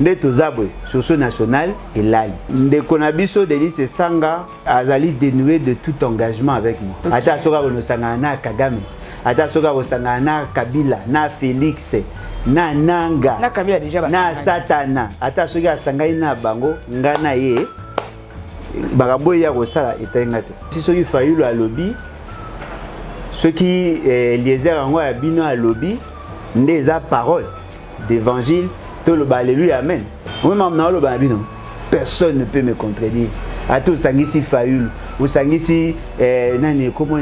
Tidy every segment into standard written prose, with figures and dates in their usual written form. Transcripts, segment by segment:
nde tozabwe socio national et lali ndeko na biso Denis Sanga azali dénué de tout engagement avec moi ata soka konosanga na Kagame ata soka kosanga na Kabila na Félix na Nanga na Kabila déjà na Satana ata soki asangai na bango ngana ye bakambo ya kosala etenga te si soki Fayulu alobi soki Eliezer yango ya bino alobi nde eza parole d'évangile tout le alléluia amen moi même le babino personne ne peut me contredire à tout sangisi Fayulu ou sangisi nani comment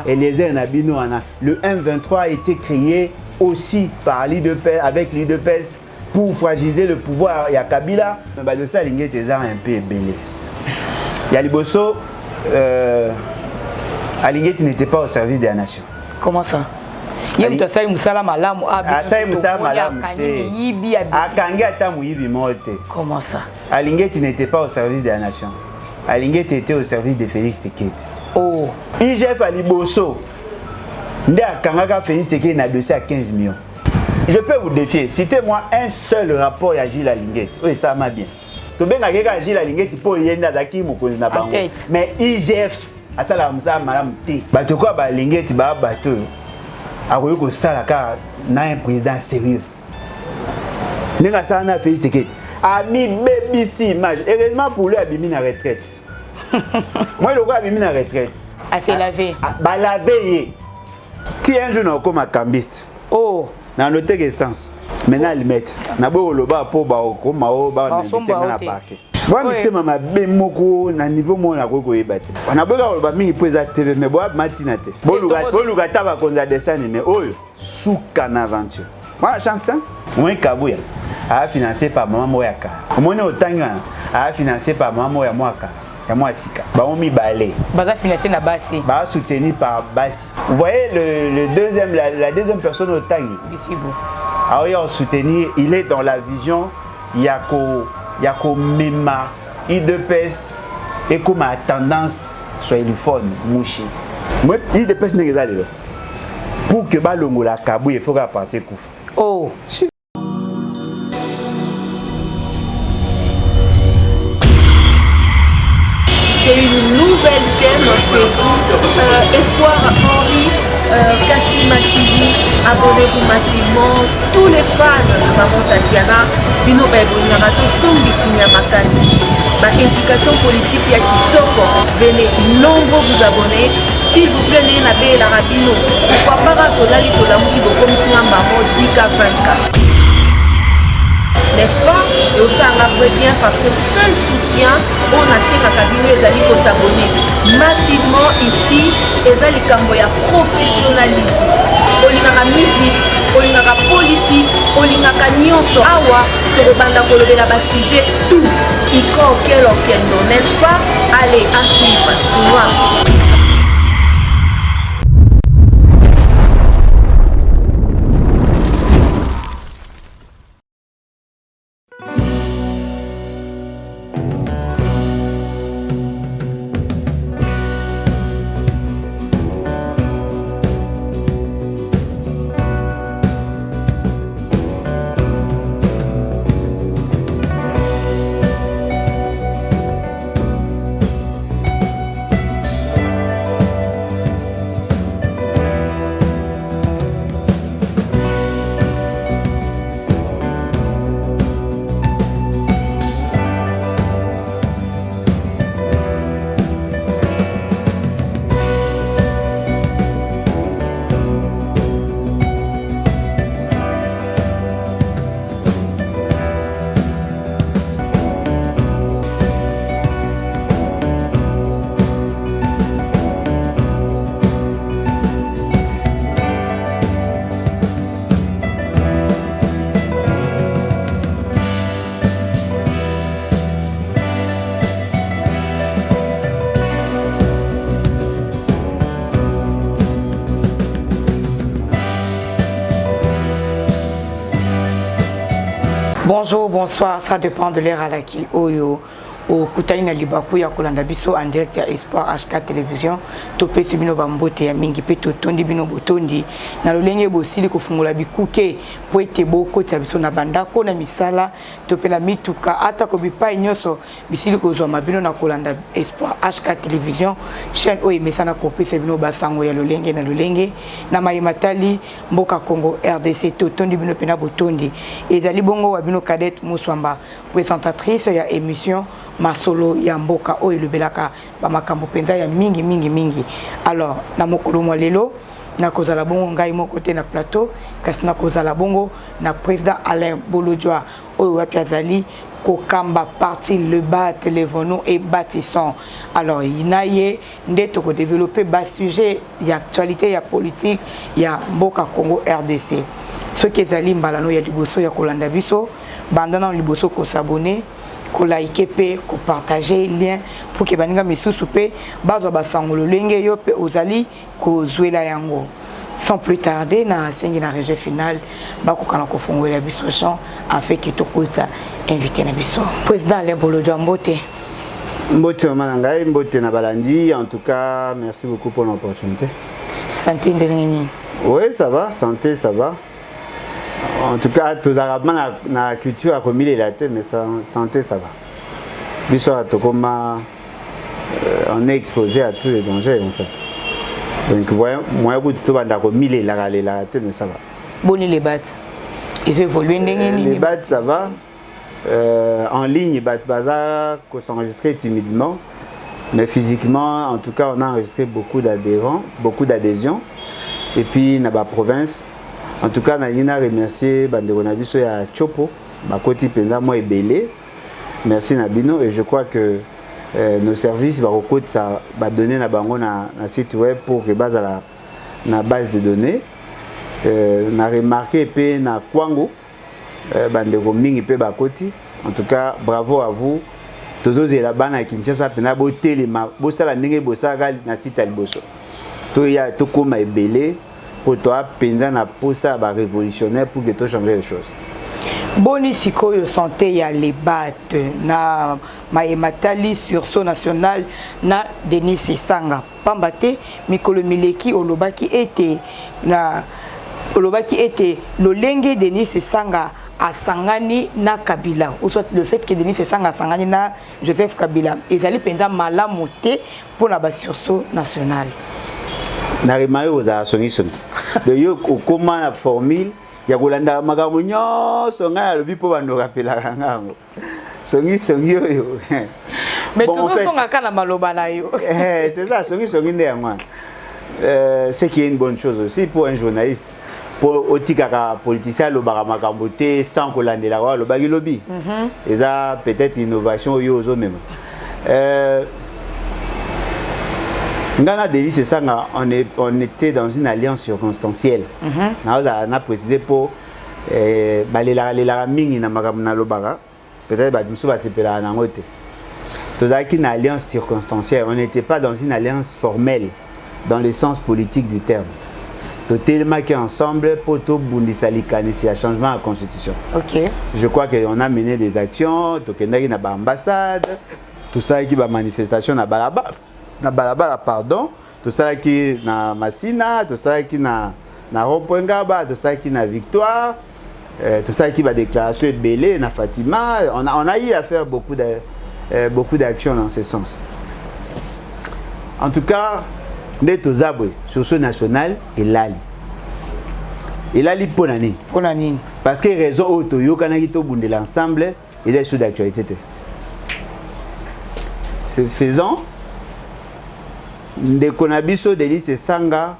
Eliezer na bino ana le M23 a été créé aussi par l'IDPS avec l'IDPS pour fragiliser le pouvoir ya Kabila mais ba de ça lingé des un peu ébélé ya liboso Alingeti n'était pas au service de la nation. Comment ça? Il y a un musala malamu comment ça? Alingeti n'était pas au service de la nation. Alingeti était au service de Félix Tshisekedi. Oh. IGF à Liboso. Nde akangaka Félix Tshisekedi na dossier à 15 millions. Je peux vous défier. Citez-moi un seul rapport à Gilles Alingeti. Oui, ça m'a bien. Tobenga keka Gilles Alingeti pour yenda zaki mokonzi na bango. Mais IGF asala musala malamu te. Bato kwa ba Alingeti ba bato. Akoyo ko sala ka na un président sérieux. Nenga ça na Félix Tshisekedi. Ami BBC image. Heureusement pour lui abimi na retraite. Moi le gars abimi na retraite. Ah c'est lavé. Ba lavé. Ti un jour na comme cambiste. Oh. Na noter essence. Maintenant ils mettent. Na bo loba po ba ko ma o ba na invité na parquet. Moi mité mama bemoko na niveau mo na ko yebate. On a boka loba mingi poza TV mais bo matina te. Bo luga taba konza dessin mais oyo souka na aventure. Moi chance temps. Moi kabuya. A financé par maman moyaka. Moi ne otanga a financé par maman moya moyaka. Et moi sika. Ba on mi balé. Ba financé na Bassi. Ba soutenu par Bassi. Vous voyez le deuxième la deuxième personne au tangi. Bisibo. Ah oui, on soutenu, il est dans la vision Yako Mema IDPS et comme a tendance soit le fun mouchi. Moi IDPS n'est pas là. Pour que balongo la kabou il faut qu'à partir kouf. Oh. C'est une nouvelle chaîne chez vous, Espoir Henri, Kassima TV, abonnez-vous massivement, tous les fans de Maman Tatiana, Bino Baibonyama, tout son bitinia makani, ma indication politique ya kitoko, venez nombreux vous abonner, s'il vous plaît, n'ayez pas la rabino, pourquoi pas Tolali Tolamuki comme si Maman Dika 24. N'est-ce pas? Et aussi en africain parce que seul soutien, on a ces cabinets les alliés pour s'abonner massivement ici, les alliés camboya professionnalisme. Olingaka musique, olingaka politique, olingaka nyonso awa, tobanda kolobela ba sujet tout. Iko quel okendo, n'est-ce pas? Allez, à suivre. Voilà. Bonjour, bonsoir, ça dépend de l'heure à laquelle Oyo au kutani na libaku ya kolanda biso en direct ya Espoir HK Télévision to pesi bino bambote ya mingi pe to tondi bino botondi na lolenge bosili kufungula bikuke po ete boko tia biso na bandako na misala to pe na mituka ata ko bipai nyoso bisili kozwa mabino na kolanda Espoir HK Télévision chaîne o emesana ko pesi bino basango ya lolenge na lolenge na mayimatali mboka Congo RDC to tondi bino pe na botondi ezali bongo wa bino Cadette Muswamba présentatrice ya émission Masolo ya mboka oyo lobelaka ba makambo penza ya mingi mingi mingi. Alors na mokolo mwa lelo na kozala bongo ngai moko te na plateau kasi na kozala bongo na président Alain Bolodjoa oyo wapi azali kokamba parti le bat les venons et bâtissons. Alors inaye ndeto ko développer bas sujet ya actualité ya politique ya mboka Congo RDC. Ce qui ezali mbalano ya liboso ya kolanda biso bandana liboso ko s'abonner ko liker pe ko partager lien pour que baninga misusu pe bazo basangolo lenge yo pe ozali ko zwela yango. Sans plus tarder na sengi na régie finale bako kana ko fongola biso champ afin que to kuta invité na biso président Alain Bolodjoa mbote mbote manangai mbote na balandi. En tout cas merci beaucoup pour l'opportunité. Santé ndeni. Oui, ça va, santé ça va. En tout cas, tous les Arabes, la culture a commis les latés, mais santé, ça va. Bisous, on est exposé à tous les dangers, en fait. Donc, moi, tout le monde a commis les latés, mais ça va. Bonne les battes. Ils évoluent. Les battes, ça va. En ligne, les battes bazar, qu'on s'enregistrait timidement. Mais physiquement, en tout cas, on a enregistré beaucoup d'adhérents, beaucoup d'adhésions. Et puis, dans la province, en tout cas, je remercie Banderonabiso et Chopo, Bakoti Penda, moi et Belé. Merci Nabino et je crois que nos services vont donner un site web pour que base à la base de données. On a remarqué que na Kwango, Bandero Ming et Bakoti. En tout cas, bravo à vous. Tous les là-bas à Kinshasa, Pena Boté, les Bossa, Nenge Bossa, na site Alboso. Tout y a tout comme Belé. Pour toi, penser na posa ba révolutionnaire pour que tu changes les choses. Boni sikoyo santé ya les battes na mayematali sursaut national na Denis Sanga pambate mikolo mileki olobaki ete lolenge Denis Sanga a sangani na Kabila ou soit le fait que Denis Sanga a sangani na Joseph Kabila ezali penza malamu te pour la sursaut national. Narimayo aux associations. De yo comment la formule ya kolanda makambo nyonso nga lobi po bando rapela ngango. Songi yo. Mais tout le monde a kana maloba na yo. C'est ça songi nde moi. C'est qui est une bonne chose aussi pour un journaliste. Pour otikaka politicien lo bara makambo te sans kolandela lo bagi lobby. Et ça peut-être innovation yo zo même. Ngana Denis Sanga, on était dans une alliance circonstancielle. On a précisé pour peut-être une alliance circonstancielle. On n'était pas dans une alliance formelle, dans le sens politique du terme. Totalement qui ensemble pour tout Bundisalikan, il y a changement à la constitution. Okay. Je crois qu'on a mené des actions, tout ambassade, tout ça qui va manifestation na balabala pardon, tout ça qui na Massina, tout ça qui na Rompongaba, tout ça qui na Victoire, tout ça qui va déclaration de Belé, na Fatima. On a eu à faire beaucoup d'actions dans ce sens. En tout cas, nous sommes sur ce national et l'ali. Et l'ali pour l'année. Parce que les réseaux auto de l'ensemble et des sous d'actualité. Ce faisant, de Konabiso Denis Sanga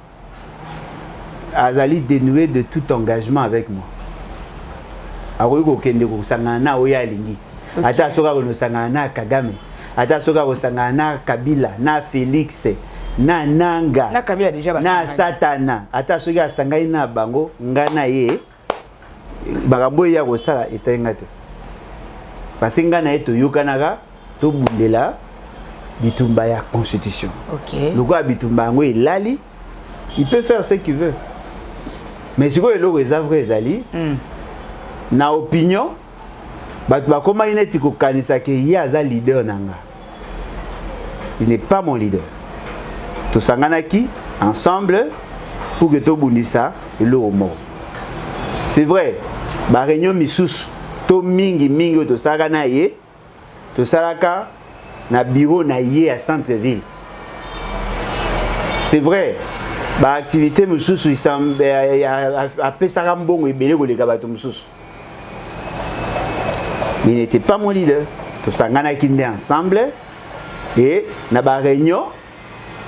azali dénoué de tout engagement avec moi. Aroyiko kende ko sangana oya lingi. Ata soka ko sangana Kagame. Ata soka ko sangana Kabila, na Félix, na Nanga. Na Kabila déjà ba. Na Satana. Ata soka sangai na bango ngana ye. Bakambo ya ko sala etengate. Parce ngana eto yokanaka to bundela bitumba ya constitution. OK. Le gars bitumba ngo ilali, il peut faire ce qu'il veut. Mais si quoi le vrai ezali na opinion Comment il est qu'il y a un leader nanga. Il n'est pas mon leader. Tout sanganaki ensemble pour que tout bundisa et le mort. C'est vrai. Ba réunion missus to mingi to sagana ye to salaka na bureau na ye à centre-ville. C'est vrai. Ba activité missus isambe a pesaka mbongo ebele ko leka bato missus. Il n'était pas mon leader. To sangana kinde ensemble et na ba réunion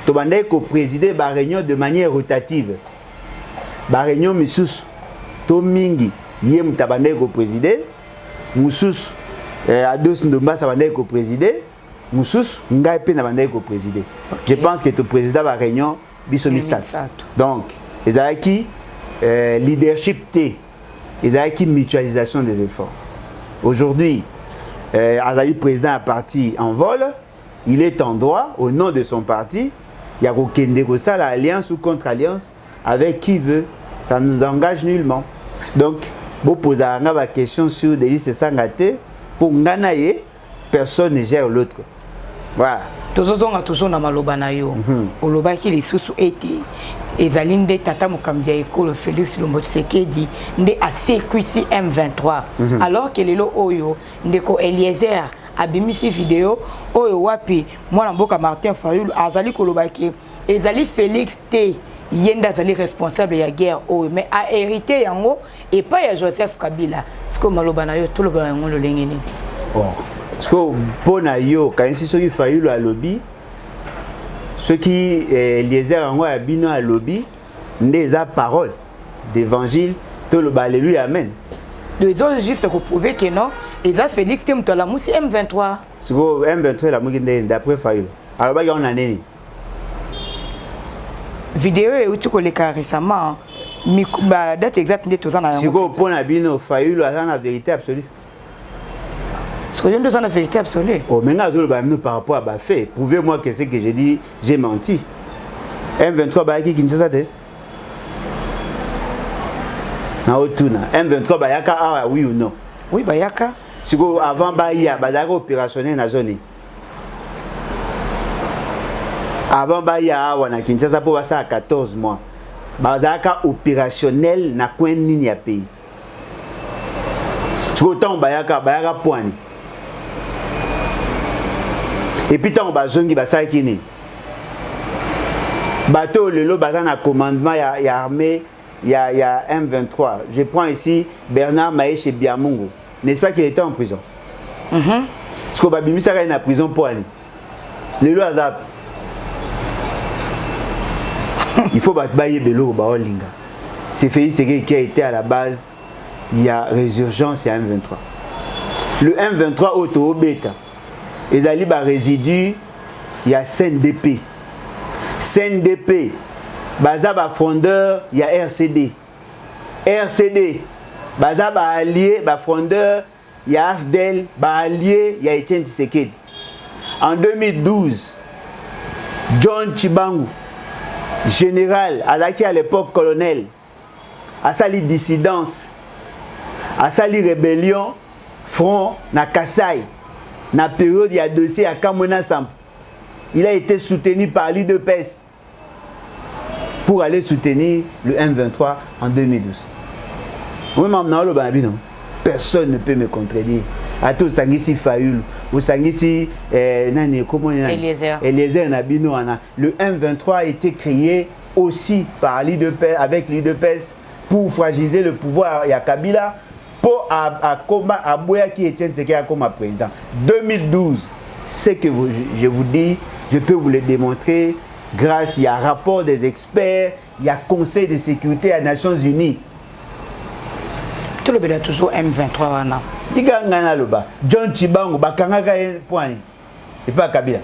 to bandai ko présider ba réunion de manière rotative. Ba réunion missus to mingi yé mutabandai ko présider musus Ados Ndomba bandai ko présider musus ngai pe na bandai ko présider. Je pense que to président ba réunion biso misat. Donc les aki leadership T, les aki mutualisation des efforts. Aujourd'hui Azali président a parti en vol, il est en droit au nom de son parti, il y a aucun ça l'alliance ou contre-alliance avec qui veut, ça ne nous engage nullement. Donc, vous posez la question sur des listes sangaté, pour nganaye, personne ne gère l'autre. Voilà. Toujours na maloba na yo. Oloba ki les sous été ezalinde tata mokambia école Félix Lombo Tshisekedi nde a sécuisi M23. Alors que lelo oyo ndeko Eliezer abimisi vidéo oyo wapi mwana mboka Martin Fayulu azali koloba ki ezali Félix T yenda azali responsable ya guerre oyo mais a hérité yango et pas ya Joseph Kabila. Ce que maloba na yo tout le bango lo lengeni. Oh. Parce que pour yo quand si ceux qui Fayulu à lobby ceux qui les errants à bino à lobby des paroles d'évangile tout le balelu amen. Les autres juste pour prouver que non ils a Félix T mutola musi M23. Ce que M23 la muginde d'après Fayulu. Alors ba on a neni. Vidéo et uti koleka récemment ba date exacte de tous ans. Ce que pour na bino Fayulu a la vérité absolue. Ce que je dis, c'est la vérité absolue. Oh, maintenant, par rapport à Bafé, prouvez-moi que ce que j'ai dit, j'ai menti. M23, Bayaki Kinshasa, M23, Bayaka, ah oui ou non? Oui, Bayaka. Si avant Baya, Badaka opérationnel dans la zone. Avant Baya, on a Kinshasa pour ça à 14 mois. Badaka opérationnel na coin ligne à pays. Si autant Bayaka, Bayaka poigné. Et puis tant bazongi basaki kini bateau le lot bazana commandement il y a armée il y a M23. Je prends ici Bernard Maïche et Biamungu. N'est-ce pas qu'il était en prison? Parce que babimi ça est en prison pour aller. Le lot azap. Il faut battre bailler belo ba olinga. C'est Félix Tshisekedi qui a été à la base. Il y a résurgence à M23. Le M23 auto bêta. Et ali ba résidu il y a CNDP. CNDP baza ba fondeur il y a RCD. RCD baza ba allié ba fondeur il y a AFDEL ba allié il y a Etienne Tshisekedi. En 2012 John Chibangu général alaki à l'époque colonel a sali dissidence a sali rébellion front na Kasai. Na période il y a dossier à Kamona Samp. Il a été soutenu par l'UDPS pour aller soutenir le M23 en 2012. Oui, non. Personne ne peut me contredire. À tout Sangisi Fayulu, ou Sangisi Eliezer Nabino. Le M23 a été créé aussi par l'UDPS, avec l'UDPS pour fragiliser le pouvoir à Kabila. Pour à Boya qui était comme président. 2012, c'est que je vous dis, je peux vous le démontrer grâce à un rapport des experts, il y a Conseil de sécurité des Nations Unies. Tout le monde a toujours M23. Diga ngana loba, John Chibangu, bakangaka point, et pas Kabila.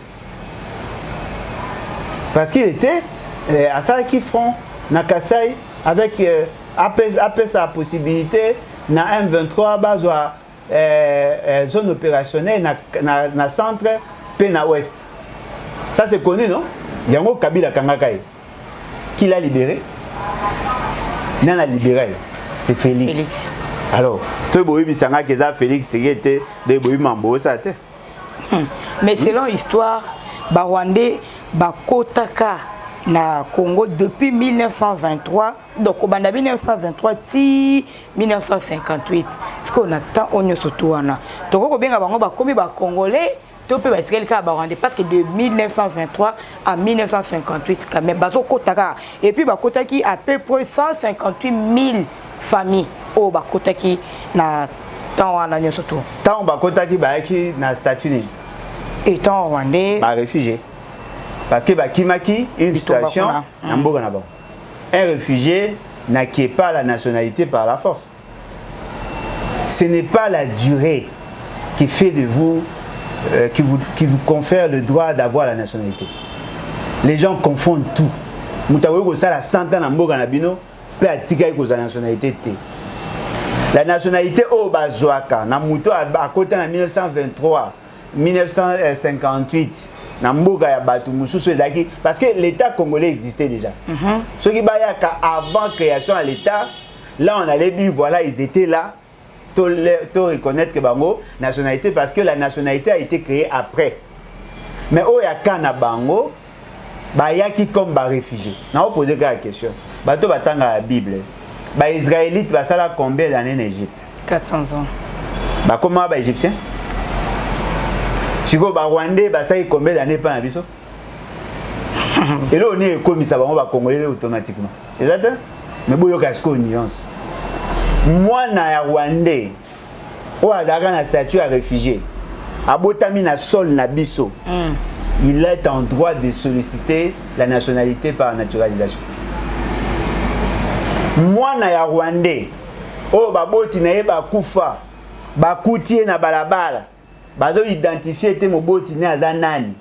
Parce qu'il était à ça qui front, Nakasai, avec après sa possibilité. Na M23 bazwa zone opérationnelle na centre pe na ouest. Ça c'est connu non? Yango Kabila Kangakai. Qui l'a libéré? N'a libéré. C'est Félix. Alors, tu boyi bisanga keza Félix Tegete de boyi mambo ça te. Mais selon l'histoire, Rwandais bakotaka na Congo depuis 1923, donc au 1923 ti 1958. Ce qu'on attend on y surtout wana. Donc ko benga bango bakomi ba Congolais, to pe ba tirelika ba Rwandais parce que de 1923 à 1958 quand même bato kotaka et puis bakotaki à peu près 158 000 familles au bakotaki na temps wana nyo surtout. Tant bakotaki ba ki na statut étant Rwandais ba réfugié. Parce que Bakimaki, une situation, un réfugié n'acquiert pas la nationalité par la force. Ce n'est pas la durée qui fait de vous, qui vous confère le droit d'avoir la nationalité. Les gens confondent tout. La nationalité. La nationalité au Bazoaka, na muto à côté en 1923, 1958. Parce que l'État congolais existait déjà. Ceux qui avant création à l'État, là on allait dire voilà ils étaient là, tout reconnaître que bango nationalité parce que la nationalité a été créée après. Mais au yakana bango, bayaki comme ba réfugié. Na poser la question. Bato batanga la Bible. Ba Israélites ba sala combien d'années en Égypte? 400 ans. Ba comment ba égyptien? Si vous êtes Rwandais, vous savez combien d'années pas biso? Et là, on est comme ça, on va congolais automatiquement. C'est ça? Mais vous avez une nuance. Moi, je suis Rwandais. Je suis un statut à réfugié. Abotami na sol na biso. Il est en droit de solliciter la nationalité par naturalisation. Moi, je suis Rwandais. Oh, baboti na yeba kufa. Bakutie na balabala. Bazo identifier te moboti ne aza nani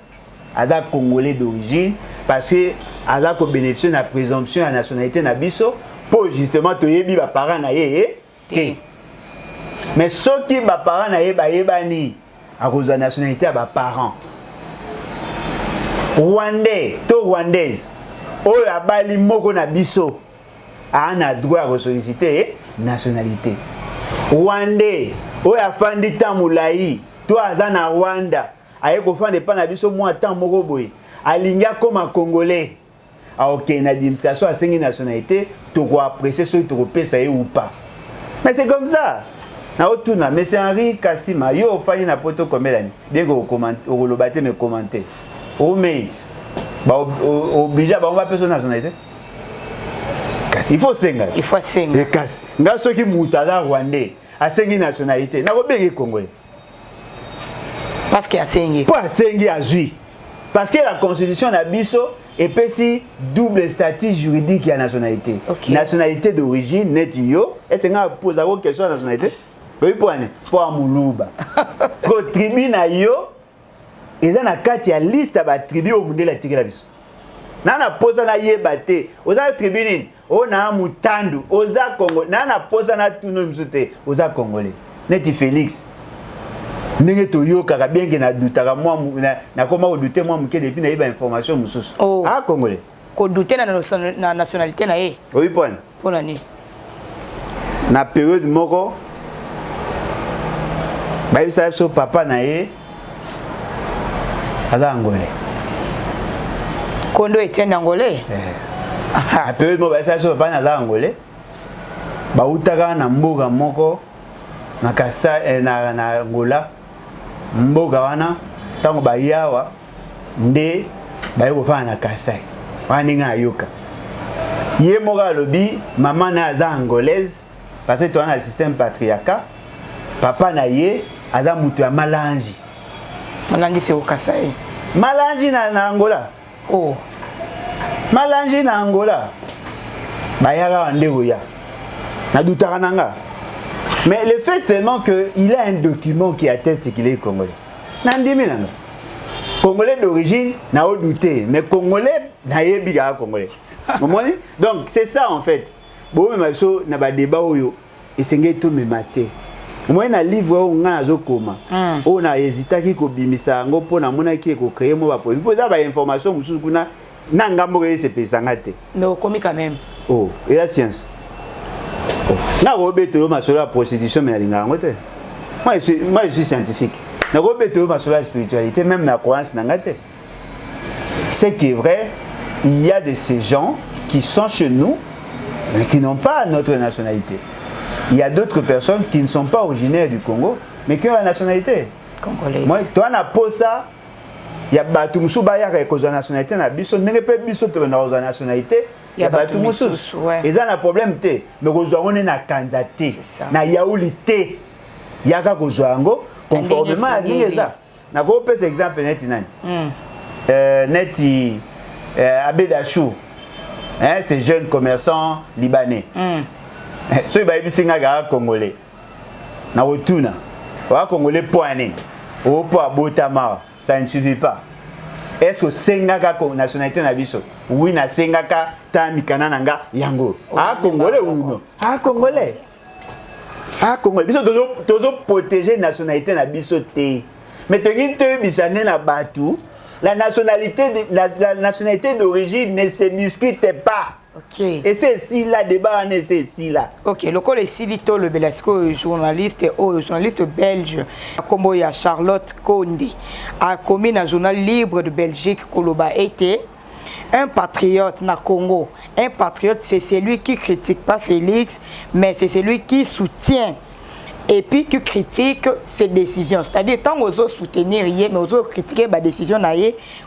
aza congolais d'origine parce que aza ko bénéficier na présomption à nationalité na biso pour justement to yebi ba parents na ye te mais soki ba parents na ye ba yebani a cause de nationalité ba parents Rwandais to rwandaise o ya bali moko na biso a droit à solliciter nationalité Rwandais o ya fandi tamulai toi azana Rwanda aye ko fande pa na biso moi temps moko boye alinga comme un congolais a OK na administration a sengi nationalité to ko apprécier ce to pesa ou pas mais c'est comme ça na otuna mais c'est Henri Kassima yo fani na poto combien d'années bien ko commenter o lo bater me commenter o mate ba obligé ba on va personne nationalité kasi il faut senga et kasi nga soki mutaza rwandais a sengi nationalité na ko bengi congolais. Parce qu'il y a Sengi. Pas Sengi à Zui. Parce que la constitution d'Abisso est si double statut juridique à la nationalité. Okay. Nationalité d'origine, net yo. Est-ce que vous posez une question de nationalité? Oui, pour Amoulouba. Parce que tribu na yo, ils ont la liste de tribu au monde la tigre la biso. Nana posa na yebate. Oza tribu on a mutandu. Oza Congo. Nana posa na tuno mzute. Oza Congolais. Neti Félix. Ndenge toyoka ka bien que na dutaka moi na comment douter moi muke depuis na yeba information mususu ah congolais ko douter na nationalité na ye oui point pour l'année na période moko ba isa so papa na ye aza angolais Kondo Etienne angolais na période moko ba isa so papa na aza angolais ba utaka na mboga moko na kasa na Angola mboga wana tango bayawa nde bayo fana na Kasai waninga yoka ye moga lobi maman na aza angolaise parce que toi na système patriarcat papa na ye aza mutu ya malangi c'est au Kasai malangi na Angola oh malangi na Angola bayaka ndeko ya na dutaka nanga. Mais le fait seulement qu'il a un document qui atteste qu'il est congolais. Nandimi Congolais d'origine, n'a pas douté, mais Congolais n'a pas Congolais. Donc c'est ça en fait. Bon, mais ça n'a pas débat et c'est tout me mater. Moi na livre on a zokoma. On a hésité qui ko bimisa ngo pona mona ki ko créer mo ba po. Il faut ça ba information mususu kuna nanga mo ke se pesanga te. Mais au comique quand même. Oh, et la science. Oh. Na robeto ma sur la prostitution mais alinga ngote. Moi je suis scientifique. Na robeto ma sur la spiritualité même ma croyance n'angate. C'est qui est vrai, il y a de ces gens qui sont chez nous mais qui n'ont pas notre nationalité. Il y a d'autres personnes qui ne sont pas originaires du Congo mais qui ont la nationalité congolaise. Moi toi na posa il y a batu musu ba ya ko za nationalité na biso ndenge pe biso to na za nationalité. Il y a batu musu. Et ça na problème té mais ko zo on est na kanzate na yaulité. Il y a ka ko zo ngo conformément à ça. Na ko pese exemple net nani. Neti Abedachou. Hein, ces jeunes commerçants libanais. Ceux qui sont des Congolais. Na rotuna. Wa Congolais poiné. Au poids botama, ça ne suffit pas. Est-ce que sengaka nationalité na biso? Oui na sengaka ta mikana nanga yango. Ah Congolais ou non? Ah Congolais. Ah Congolais. Biso tozo protéger nationalité na biso té. Mais te bisane na batu. La nationalité d'origine ne se discute pas. Ok. Et c'est ici là, débat, c'est ici là. Ok, le col est Silito, le Belasco, journaliste belge, comme il y a Charlotte Condé, a commis un journal libre de Belgique, Koloba était un patriote na Congo. Un patriote, c'est celui qui critique pas Félix, mais c'est celui qui soutient. Et puis qui critique ses décisions. C'est-à-dire, tant qu'on veut soutenir, mais on veut critiquer la décision,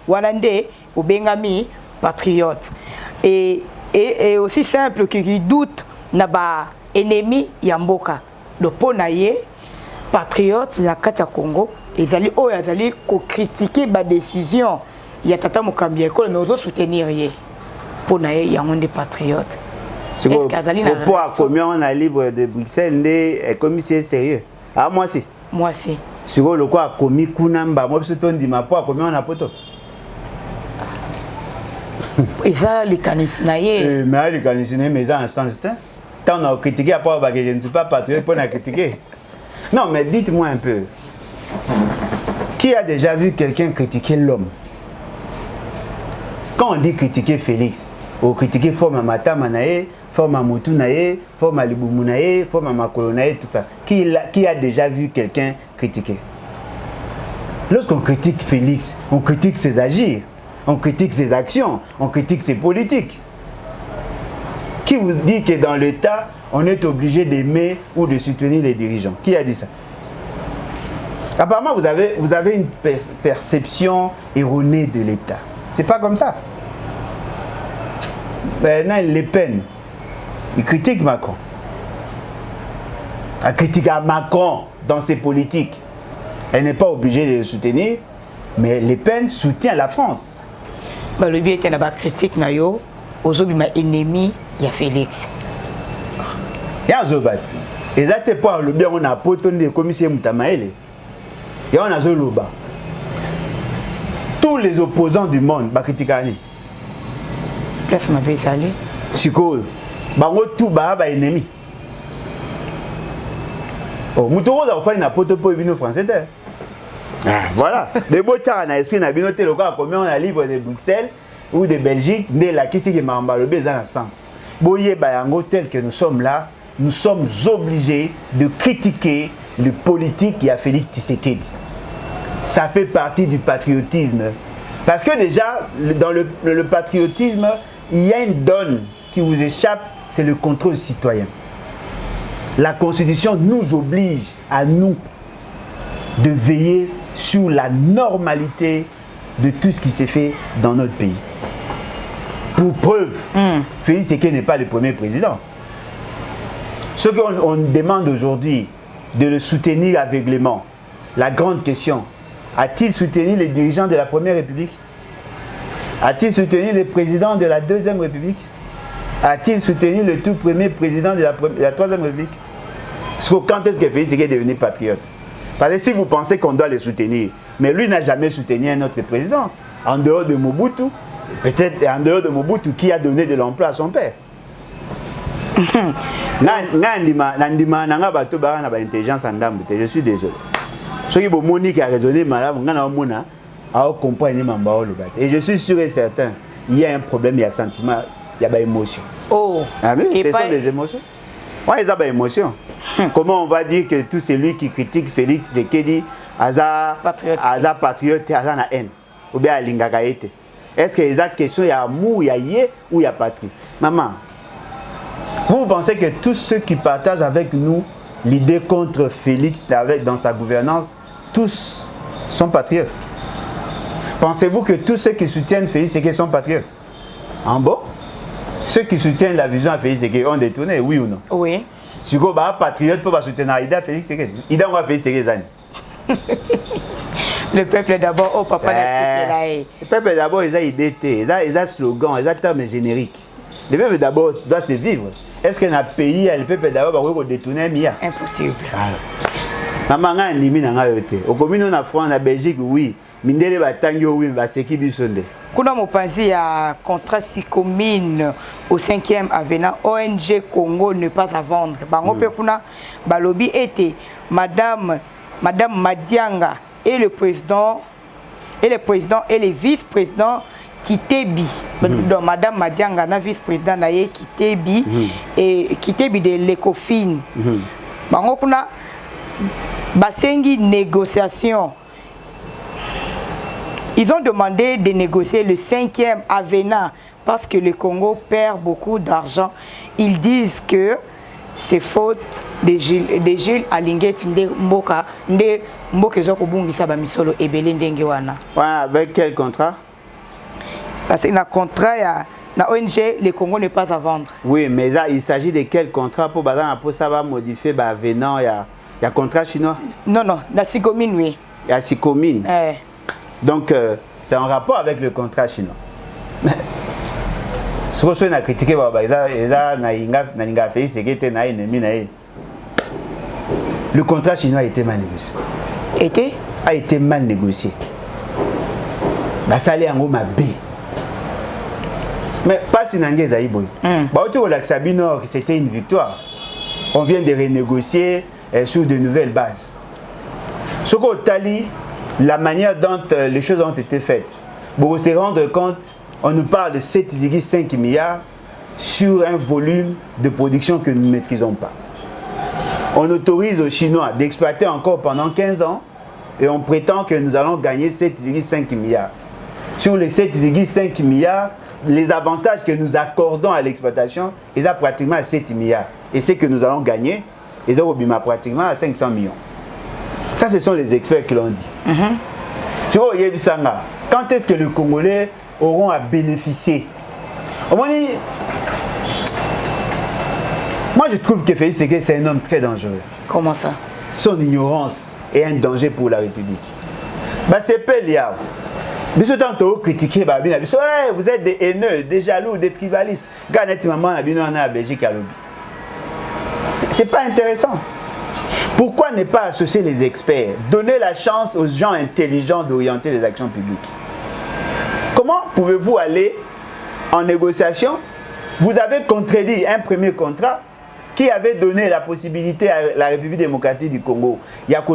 Walande ou Bengami, patriote. Et aussi simple qu'il doute na ba ennemi Yamboka. Le ponaye, patriote, il y a Katia Congo, ils allaient critiquer la décision. Il y a Tata Mokambi école, mais on veut soutenir. Ponaye, il y a un des patriotes. Pourquoi combien on a libre de Bruxelles est commissaire sérieux? Ah moi si. Moi si. Sur le quoi commis kunamba moi je te dis ma poids combien on a poto. Et ça les canisnaye. Mais les canisnaye mais ça en sens tant on a critiqué à part que je ne suis pas patriote pour la critiquer. Non mais dites-moi un peu. Qui a déjà vu quelqu'un critiquer l'homme? Quand on dit critiquer Félix, ou critiquer Forma Matama nae, Forma Motu nae, Forma Libumu nae, Forma Makolo nae, tout ça. Qui a déjà vu quelqu'un critiquer? Lorsqu'on critique Félix, on critique ses agirs, on critique ses actions, on critique ses politiques. Qui vous dit que dans l'État, on est obligé d'aimer ou de soutenir les dirigeants? Qui a dit ça? Apparemment, vous avez une perception erronée de l'État. C'est pas comme ça. Maintenant, Le Pen, il critique Macron. Elle critique à Macron dans ses politiques. Elle n'est pas obligée de le soutenir, mais Le Pen soutient la France. Le bien est la critique, aujourd'hui, ma ennemi, il y a Félix. Il y a un zobat. Et là, tu pas le bien, on a poton de commissaire Moutamaele. Et on a Zoloba. Tous les opposants du monde, bah critiquent. Place ma vie salée. Siko, bango tout ba ennemi. Oh, Moutoro a fait une poto pour vino français. Ah, voilà. Les beaux tchars na esprit na bino te loka combien on a libre de Bruxelles ou de Belgique, né la qui qui m'a le besoin dans sens. Boye bayango tel que nous sommes là, nous sommes obligés de critiquer le politique qui a Félix Tshisekedi. Ça fait partie du patriotisme. Parce que déjà, dans le patriotisme, il y a une donne qui vous échappe, c'est le contrôle citoyen. La Constitution nous oblige à nous de veiller sur la normalité de tout ce qui s'est fait dans notre pays. Pour preuve, Félix Tshisekedi n'est pas le premier président. Ce qu'on demande aujourd'hui, de le soutenir aveuglément, la grande question, a-t-il soutenu les dirigeants de la Première République? A-t-il soutenu le président de la Deuxième République? A-t-il soutenu le tout premier président de la Troisième République? Quand est-ce que Félix est devenu patriote? Parce que si vous pensez qu'on doit le soutenir, mais lui n'a jamais soutenu un autre président, en dehors de Mobutu, peut-être en dehors de Mobutu, qui a donné de l'emploi à son père. Je suis désolé. Ceux qui ont Monique a raisonné malade, et je suis sûr et certain, il y a un problème, il y a un sentiment, il y a des émotions. Oh, ah, mais ce sont des émotions. Ouais, ils ont une émotion. Comment on va dire que tout celui qui critique Félix Tshisekedi, Aza patriote, Aza na haine, ou bien Lingaka ete. Est-ce que les question, il y a amour, il y a yé ou il y a patrie? Maman, vous pensez que tous ceux qui partagent avec nous l'idée contre Félix dans sa gouvernance, tous sont patriotes? Pensez-vous que tous ceux qui soutiennent Félix Tshisekedi sont patriotes? En bon? Ceux qui soutiennent la vision à Félix Tshisekedi ont détourné, oui ou non? Oui. Si vous êtes patriote pour soutenir Ida Félix Tshisekedi, Ida on va Félix Tshisekedi. Le peuple d'abord, oh papa, le peuple d'abord, ils ont idée, ils ont slogan, ils ont terme générique. Le peuple d'abord doit se vivre. Est-ce qu'un pays, le peuple d'abord va détourner un milliard? Impossible. Maman a ndimi na ngayote. Au commune en France, en Belgique, oui. Mindele batangi oui, baseki bisonde. Kuna mopanzi ya contrat Sycomine au 5e avenant ONG Congo ne pas à vendre. Bango pe kuna balobi était madame Madianga et le président et les vice-présidents Kitebi. Donc madame Madianga na vice-président na ye Kitebi et Kitebi de l'Ecofin. Bango kuna basengi négociation. Ils ont demandé de négocier le 5e avenant parce que le Congo perd beaucoup d'argent. Ils disent que c'est faute de Gilles Alingeti Mboka Zoko Bungisa Bamisolo et Belé Ndenge wana. Avec quel contrat? Parce que dans le contrat, la ONG, le Congo n'est pas à vendre. Oui, mais là, il s'agit de quel contrat pour ça va modifier l'avenant? Il y a contrat chinois? Non, la Sycomine, oui. Il y a Sycomine. Donc, c'est en rapport avec le contrat chinois. Ce que je critiqué, le contrat chinois a été mal négocié. A été mal négocié. La salaire en haut m'a bé. Mais pas si Nangé Zaïboy. C'était une victoire. On vient de renégocier sur de nouvelles bases. Ce qu'on tali, la manière dont les choses ont été faites, pour se rendre compte, on nous parle de 7,5 milliards sur un volume de production que nous ne maîtrisons pas. On autorise aux Chinois d'exploiter encore pendant 15 ans et on prétend que nous allons gagner 7,5 milliards. Sur les 7,5 milliards, les avantages que nous accordons à l'exploitation, ils ont pratiquement à 7 milliards. Et ce que nous allons gagner, ils ont pratiquement à 500 millions. Ça, ce sont les experts qui l'ont dit. Tu vois, quand est-ce que les Congolais auront à bénéficier? Moi, je trouve que Félix Tshisekedi, c'est un homme très dangereux. Comment ça? Son ignorance est un danger pour la République. C'est pas lié. Vous êtes des haineux, des jaloux, des tribalistes. C'est pas intéressant. Pourquoi ne pas associer les experts? Donner la chance aux gens intelligents d'orienter les actions publiques. Comment pouvez-vous aller en négociation? Vous avez contredit un premier contrat qui avait donné la possibilité à la République démocratique du Congo. Il y a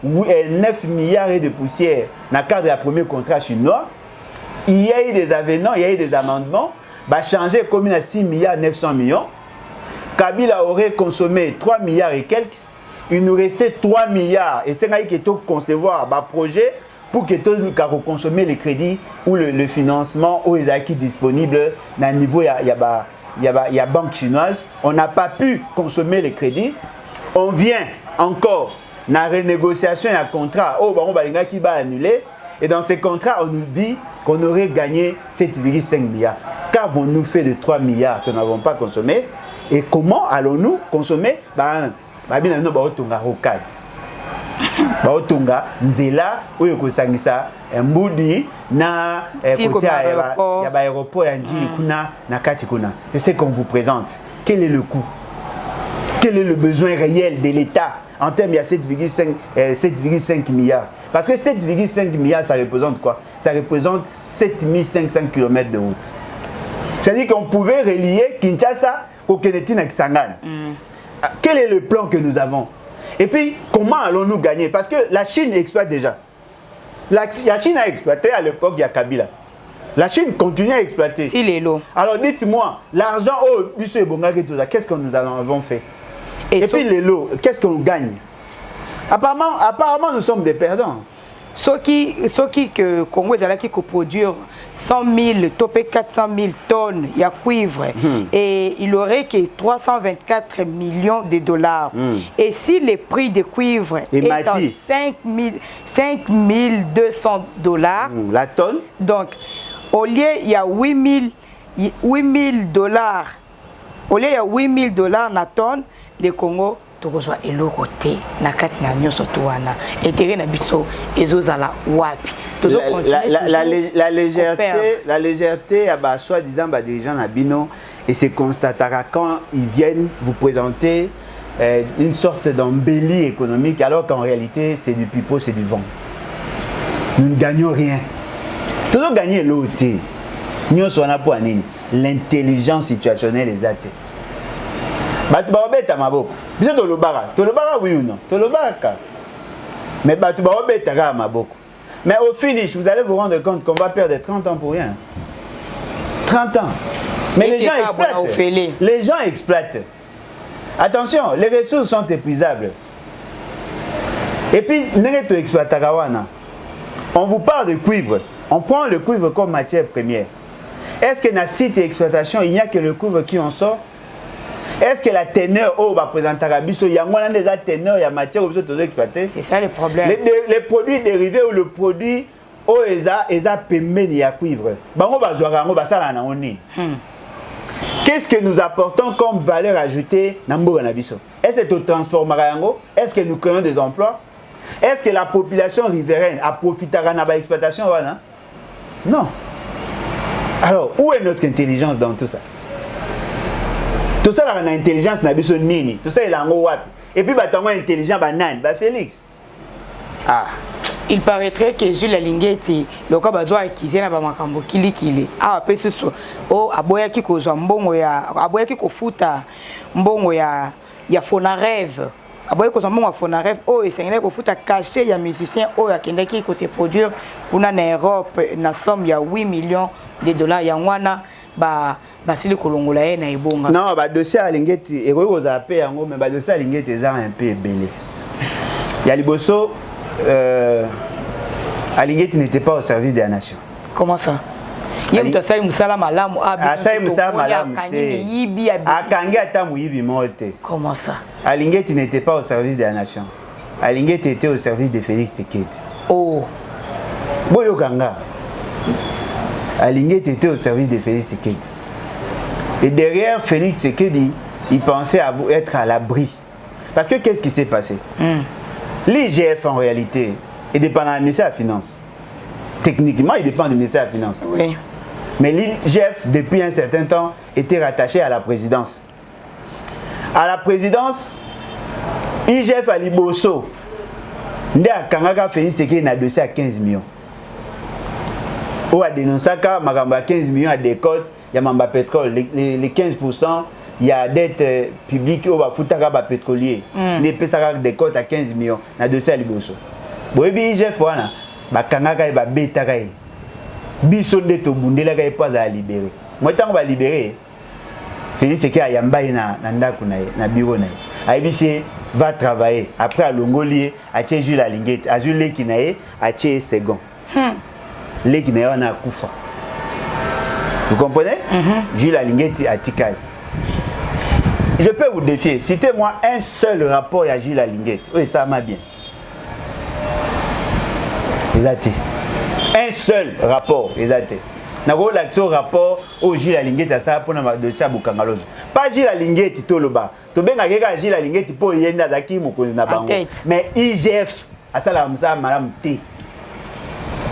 9 milliards de poussière dans le cadre du premier contrat chinois. Il y a eu des avenants, il y a eu des amendements. Changer comme il y a 6 milliards 900 millions. Kabila aurait consommé 3 milliards et quelques. Il nous restait 3 milliards. Et c'est là qu'il faut concevoir un projet pour que tout le monde consomme les crédits ou le financement aux acquis disponibles dans le niveau il y a banque chinoise. On n'a pas pu consommer les crédits. On vient encore dans la renégociation et un contrat. Qui va annuler. Et dans ces contrats, on nous dit qu'on aurait gagné 7,5 milliards. Qu'avons-nous fait de 3 milliards que nous n'avons pas consommés? Et comment allons-nous consommer? Baotunga nzela oyo kosangisa mbudi na côté ya aéroport ya njili kuna na kati kuna. C'est ce qu'on vous présente. Quel est le coût? Quel est le besoin réel de l'État en termes de 7,5 milliards? Parce que 7,5 milliards, ça représente quoi? Ça représente 7500 km de route. C'est-à-dire qu'on pouvait relier Kinshasa au Kenetina Kisangani. Quel est le plan que nous avons? Et puis, comment allons-nous gagner? Parce que la Chine exploite déjà. La Chine a exploité à l'époque, il y a Kabila. La Chine continue à exploiter. Alors dites-moi, l'argent, qu'est-ce que nous avons fait? Et puis les lots, qu'est-ce qu'on gagne? Apparemment, nous sommes des perdants. Ce qui que Congo est là qui produire 100 000, topé 400 000 tonnes, il y a cuivre, et il aurait que 324 millions de dollars. Et si le prix de cuivre est à 5 200 dollars, la tonne, donc au lieu il y a 8 000 dollars, au lieu il y a 8 000 dollars la tonne, le Congo tokozwa eloko te na kati na nyonso to wana intérêt na biso ezozala wapi la légèreté à bas soi-disant bas dirigeants na bino et se constatera quand ils viennent vous présenter une sorte d'embellie économique alors qu'en réalité c'est du pipeau, c'est du vent. Nous ne gagnons rien. Toujours gagner l'autre. Nous sommes là pour l'intelligence situationnelle des athées. Batu baobeta maboko. Biso tolobaka oui ou non? Tolobaka. Mais batu baobeta ka maboko. Mais au finish, vous allez vous rendre compte qu'on va perdre 30 ans pour rien. 30 ans. Mais les gens exploitent. Les gens exploitent. Attention, les ressources sont épuisables. Et puis, on vous parle de cuivre. On prend le cuivre comme matière première. Est-ce que dans le site d'exploitation, il n'y a que le cuivre qui en sort? Est-ce que la teneur va présenter à Bisso, il y a moins de teneur, il y a matière où vous êtes exploité? C'est ça le problème. Les produits dérivés ou le produit ils payé à cuivre. Qu'est-ce que nous apportons comme valeur ajoutée dans le Bisso? Est-ce que nous transformons? Est-ce que nous créons des emplois? Est-ce que la population riveraine a profité de l'exploitation? Non. Alors, où est notre intelligence dans tout ça? Tout ça, il a une intelligence, tout ça, il a un wapi. Et puis, il a intelligent, Félix. Ah. Il paraîtrait que Jules Alingeti, le cas besoin acquisition na bamakambo kili. Ah, pese so. Oh, aboya ki ko mbongo ya, aboya ki ko futa mbongo ya Fonarève. Aboya ko mbongo ya Fonarève. Oh, et c'est ko futa caché ya musicien oh ya kendaki ko se produire kuna na Europe na somme ya 8 millions de dollars ya ngwana basili kolongola ye na ebonga. Non, ba dossier Alingeti et ko za payer yango mais ba dossier Alingeti eza un peu belé. Ya liboso Alingeti n'était pas au service de la nation. Comment ça? Il y a un Moussala Malam. Comment ça? Alingeti n'était pas au service de la nation. Alingeti était au service de Félix Tshisekedi. Oh. Boyo Kanga. Alingeti était au service de Félix Tshisekedi. Et derrière Félix Tshisekedi, il pensait être à l'abri. Parce que qu'est-ce qui s'est passé? L'IGF en réalité est dépendant du ministère de la Finance. Techniquement, il dépend du ministère de la Finance. Oui. Mais l'IGF, depuis un certain temps, était rattaché à la présidence. À la présidence, IGF a Liboso. Ndé a Kangaka Félix Tshisekedi n'a dossier à 15 millions. Ou a dénoncé que Magamba 15 millions à décote, il y a Mamba Pétrole, les 15%. Il y a dette publique au Bafoutaka pétrolier. Les pesaka des cotes à 15 millions. Na dossier à Liboso. Boyebi IGF wana bakangaka ba betaka. Biso ndeto bundela ka pas à libérer. Moi tant va libérer. Félix Tshisekedi ayamba na ndako na bureau na. Aibisi va travailler après à Longolier à Jules Alingeti, à Jules Lekinae à Tché second. Lekinae wana kufa. Vous comprenez? Jules Alingeti à Tikal. Je peux vous défier. Citez-moi un seul rapport à Jules Alingeti. Oui, ça m'a bien. Exact. Un seul rapport. Exact. N'a pas l'action rapport au Jules Alingeti à ça pour le dossier à Bukangalozo. Pas Jules Alingeti toloba. To benga keka Jules Alingeti pour yenda daki mokonzi na bango. Mais IGF à ça la msa madame T.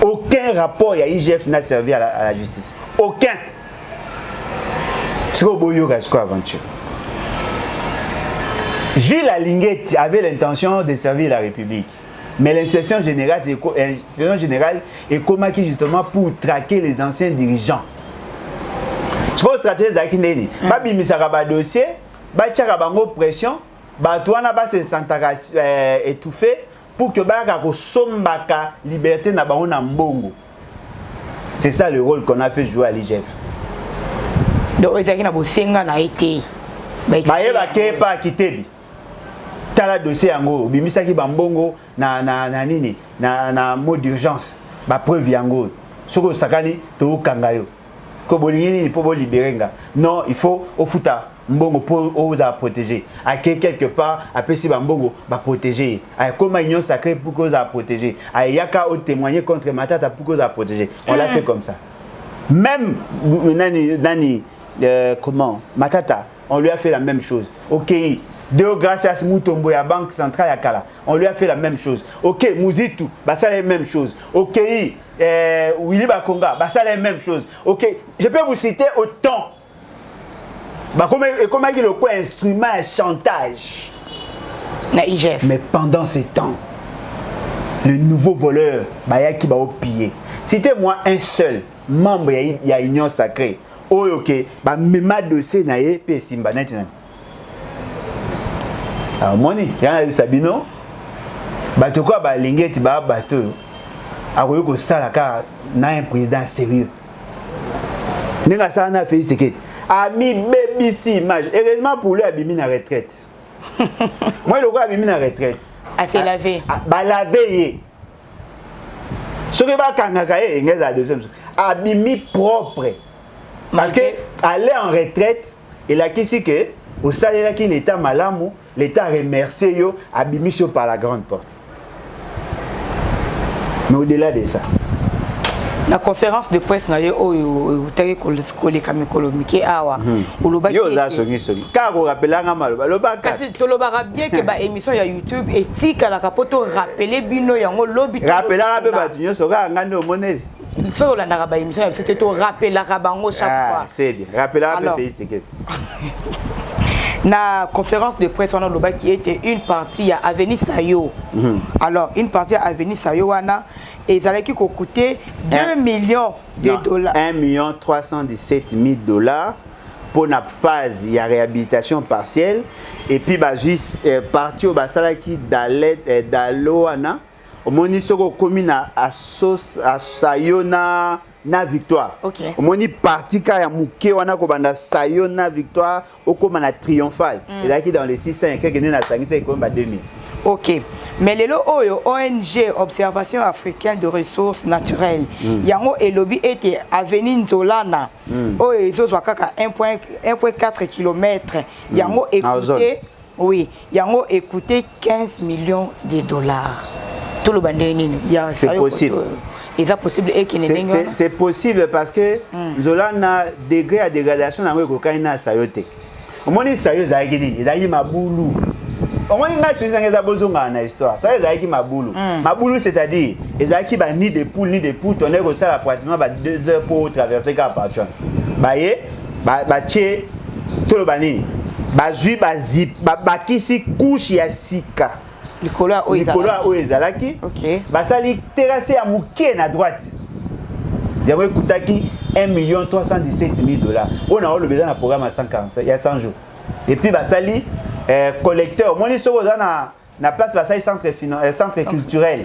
Aucun rapport à IGF n'a servi à la justice. Aucun. C'est boyo gasco aventure. Jules Alingeti avait l'intention de servir la République. Mais l'inspection générale est comment qui justement pour traquer les anciens dirigeants. Tu vois, stratégie à Kineni. Babi misaraba dossier, bachaka bango pression, batouana ba se sentaka étouffé pour que baka ko sombaka liberté na bango na mbongo. C'est ça le rôle qu'on a fait jouer à l'IGF. Donc ezaki na bosenga na été. Bayeba ke pa kitebi. tala dossier yango bimisaki bambongo na nini na mot d'urgence ba preuve yango soko sakani to kangayo ko bolingini ni po libérenga non il faut ofuta mbongo pour aux à protéger à quelque part après si bambongo ba protéger à comme union sacrée pour cause à protéger à yaka au témoigner contre Matata pour cause à protéger on l'a fait comme ça même nani comment Matata on lui a fait la même chose OK Deo Gracias Mutombo ya Banque Centrale ya Kala on lui a fait la même chose OK Muzitu bah ça la même chose OK Willy Bakonga bah ça la même chose OK je peux vous citer autant bah comment il le quoi instrument à chantage na IGF mais pendant ces temps le nouveau voleur bah ya qui va au piller citez-moi un seul membre ya Union Sacrée OK bah même dossier na ye pe simba maintenant alors moni yana Sabino bato quoi ba lingeti ba bato akoyo ko sala ka na un président sérieux ninga ça na fait c'est que ami BBC image heureusement pour lui abimi na retraite moi le quoi abimi na retraite assez lavé ba laver ce que ba kangaka ngeza deuxième abimi propre parce que aller en retraite et la kisi que au salaire qui l'état malamu l'état remercié yo abimisio par la grande porte mais au-delà de ça la conférence de presse na yo utaki koleka mikolo mike awa olobaki yo za songi ka ko rappelanga maloba loba kasi tolobaka bien que ba émission ya YouTube etika la kapoto rappeler bino yango lobi rappelanga be batu nyoso ka ngande omoneli so olandaka ba émission c'était to rappelaka bango chaque fois c'est bien rappelanga be fait c'est na conférence de presse on a loba qui était une partie à Avenue Sayo alors une partie à Avenue Sayo wana et ça allait qui coûter 2 millions de dollars 1 317 000 dollars pour la phase il y a réhabilitation partielle et puis bah juste parti au basala qui d'aloana au moni soko commune à sauce à Sayona na victoire au moni parti ka ya muke wana ko banda Sayona victoire au comme na triomphal et là qui dans les 600 quelques na sangisa ko ba 2000 OK mais lelo oyo ONG Observation africaine de ressources naturelles yango elobi était Avenue Nzolana oyo ezozwa kaka 1.4 km yango écouté oui yango écouté 15 millions de dollars tout le bandeni c'est possible c'est possible parce que Nzolana degré à dégradation na ko kaina sayote au moni sayo za gidi ezali mabulu au moni nga suis dans bozonga na histoire ça ezali ki mabulu mabulu c'est-à-dire ezali ba ni de poule tonner ko sala pratiquement ba 2 heures pour traverser Cap Pachon baye ba tché tout le bani ba zui ba zip ba kisi couche ya sika Nicolas Oezalaki basali terrassé à Mouké à droite yango ekutaki 1 317 000 dollars on a le besoin na programme à 145 il y a 100 jours et puis basali collecteur moni soko na place basali centre culturel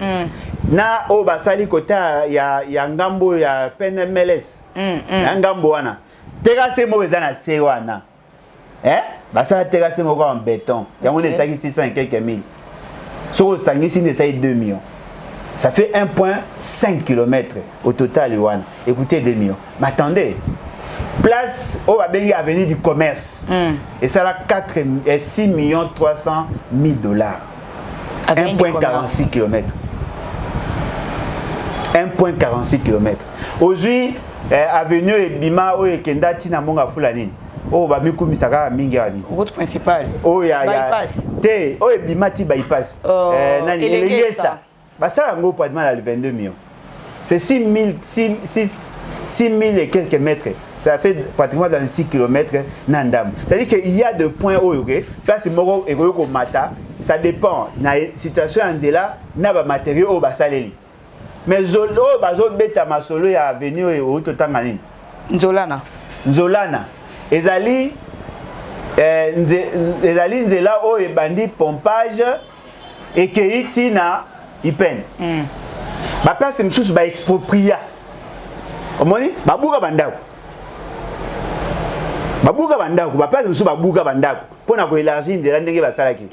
na o basali kota ya ngambo ya PNMLS na ngambo wana terrassé mo bezana se wana basali terrassé mo en béton yango ne saki 600 et quelques mille. Sur le Sangisi, c'est 2 millions. Ça fait 1,5 km au total, Yohan. Écoutez, 2 millions. Mais attendez, place au avenue du commerce. Et ça a 6 300 000 dollars. 1,46 km. 1,46 km. Aujourd'hui, avenue Bima ou Kenda Tina Monga Fulanini. Oh ba miku misaka mingi route principale oh ya bypass te oh bimati bypass nani elengesa basala ngo pratiquement à 22 millions c'est 6 000 et quelques mètres ça fait pratiquement dans 6 km nandam c'est-à-dire qu'il y a des points où place moko ekoyoko mata ça dépend na situation andela na ba matériaux au basaleli mais zolo bazo beta masolo ya avenue et au totanga nini Nzolana ezali nzela o ebandi pompage et keiti na ipen ba place msusu ba expropria omoni babuka bandako ba place msusu babuka bandako pona ko élargir nzela ndenge basalaki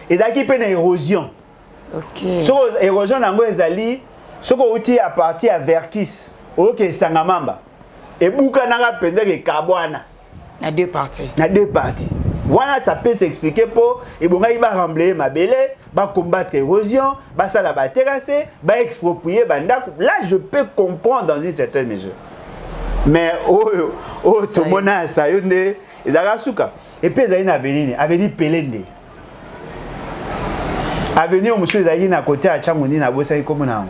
ezalaki pe na érosion. OK. Soko érosion nango ezali soko uti à partir à Verkis OK Sangamamba et buka nanga pende ke kabwana Na deux parties. na deux parties. Voilà, ça peut s'expliquer pour et bon il va remblayer ma belle, va combattre l'érosion, va ça la terrasser, va exproprier banda. Là je peux comprendre dans une certaine mesure. Mais tout le monde a ça y est, il a rasuka. Et puis il y a une avenue Pelende. Avenue monsieur Zahine à côté à Chamouni na bossa comme na.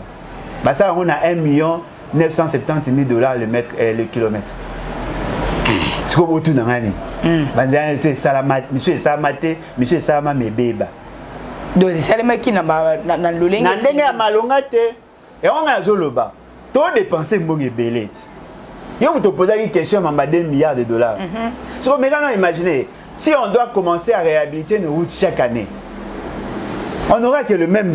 Bah ça on a 1 970 000 $ le kilomètre. C'est comme tout dans l'année. Banzana tu es salamat, monsieur salamate, monsieur salama mebeba. Donc c'est le mec qui n'a na lolenga. Na ndenge ya malonga te. Et on a zoloba. Toi dépenser mbonge belette. Yo me poser une question mamba 2 milliards de dollars. So maintenant imaginez si on doit commencer à réhabiliter nos routes chaque année. On n'aura que le même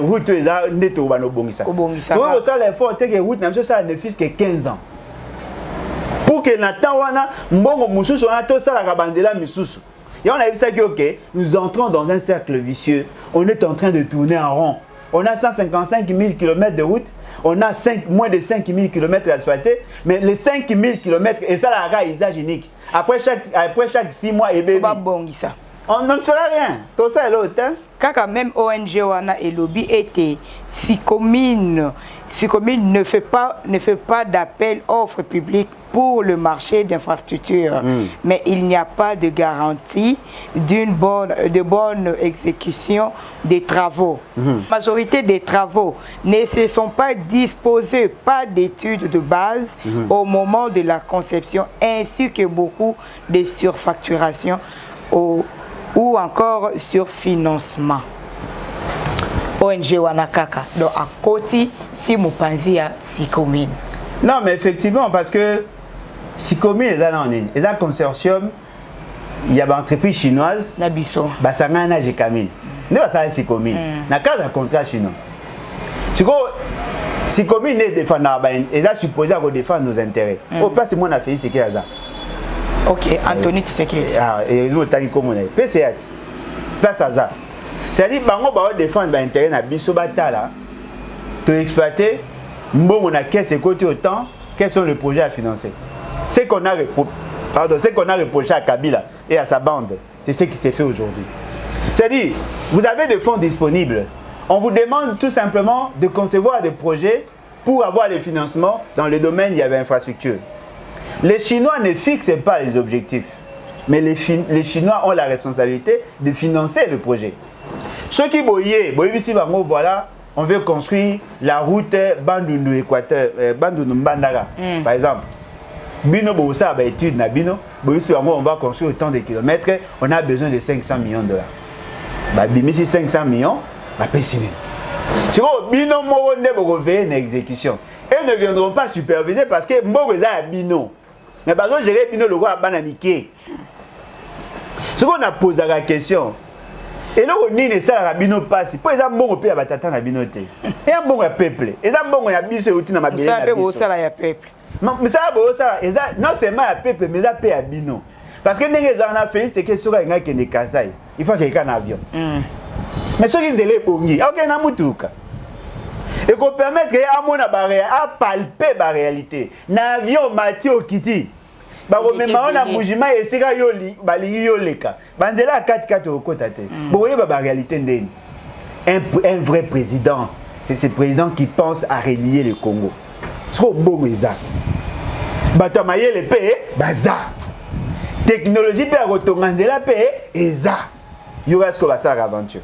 route neto bano bongisa. Toi ça l'effort que route na ça ne fils que 15 ans. Pour que Nathan wana mbongo mususu wana to sala ka bandela misusu. Et on a vu ça que OK, nous entrons dans un cercle vicieux. On est en train de tourner en rond. On a 155 000 km de route, on a moins de 5 000 km asphaltés, mais les 5 000 km et ça la usage unique. Après chaque 6 mois et bébé. On ne fera rien. Tout ça est l'autre. Hein? Quand même ONG wana et lobby était si commune ne fait pas d'appel offre publique pour le marché d'infrastructures, mais il n'y a pas de garantie de bonne exécution des travaux. La majorité des travaux ne se sont pas disposés, pas d'études de base au moment de la conception, ainsi que beaucoup de surfacturation ou encore surfinancement. ONG Wanakaka, donc à côté, si vous pensez à Sikomine. Non, mais effectivement, parce que Sikomine est là en ligne. Et là, consortium, il y a une entreprise chinoise. Nabiso. Basangana Jekamine. Ne pas ça Sikomine. N'a qu'un contrat chinois. Sikomine est défendable. Et là, supposé à défendre nos intérêts. Au place, moi, on a fait ce qu'il y a ça. Ok, Anthony Tshisekedi. Ah, et nous, tant comme on est. PCA. Place à ça. C'est-à-dire, on va défendre l'intérêt de biso batala. To exploiter, on a qu'est-ce côté autant, quels sont les projets à financer. Ce qu'on a reproché à Kabila et à sa bande, c'est ce qui s'est fait aujourd'hui. C'est-à-dire, vous avez des fonds disponibles. On vous demande tout simplement de concevoir des projets pour avoir les financements dans le domaine il y avait infrastructure. Les Chinois ne fixent pas les objectifs, mais les Chinois ont la responsabilité de financer le projet. Ceux qui boyaient, voilà, on veut construire la route Bandundu-Équateur, Bandundu-Mbandara, par exemple. Bino Bosa a étude na Bino, on va construire autant de kilomètres, on a besoin de 500 millions de dollars. Bah, si 500 millions, bah, pessimisme. Tu vois, Bino Moro ne veiller une exécution. Ils ne viendront pas superviser parce que Mbogo est à Bino. Mais par exemple, gérer Bino le roi Banamike. Ce qu'on a posé la question, et là, on est ça à Bino passe. Pour exemple, Mbogo peut y avoir tata na Bino te. Et un Mbogo a peuple. Et ça Mbogo a biso outil na mabele na biso. Ça y a peuple. Mais ça non seulement à peuple, mais ça peut à Bino. Parce que les gens ont fait c'est que sur un gars qui est Kasaï, il faut qu'il y ait un avion. Mais ceux qui sont les bongis, ok, na mutuka. Et qu'on permette à mon appareil à palper la réalité. N'avion Mathieu Kiti. Bah, même on a bougima et c'est yoli, bali yoleka. Banzela 4-4 au côté. Vous voyez la réalité d'un un vrai président. C'est ce président qui pense à relier le Congo. Ce qu'on bon ça. Batamaye le paix, baza. Technologie peut retourner la paix et ça. Il y aura ce qu'on va faire aventure.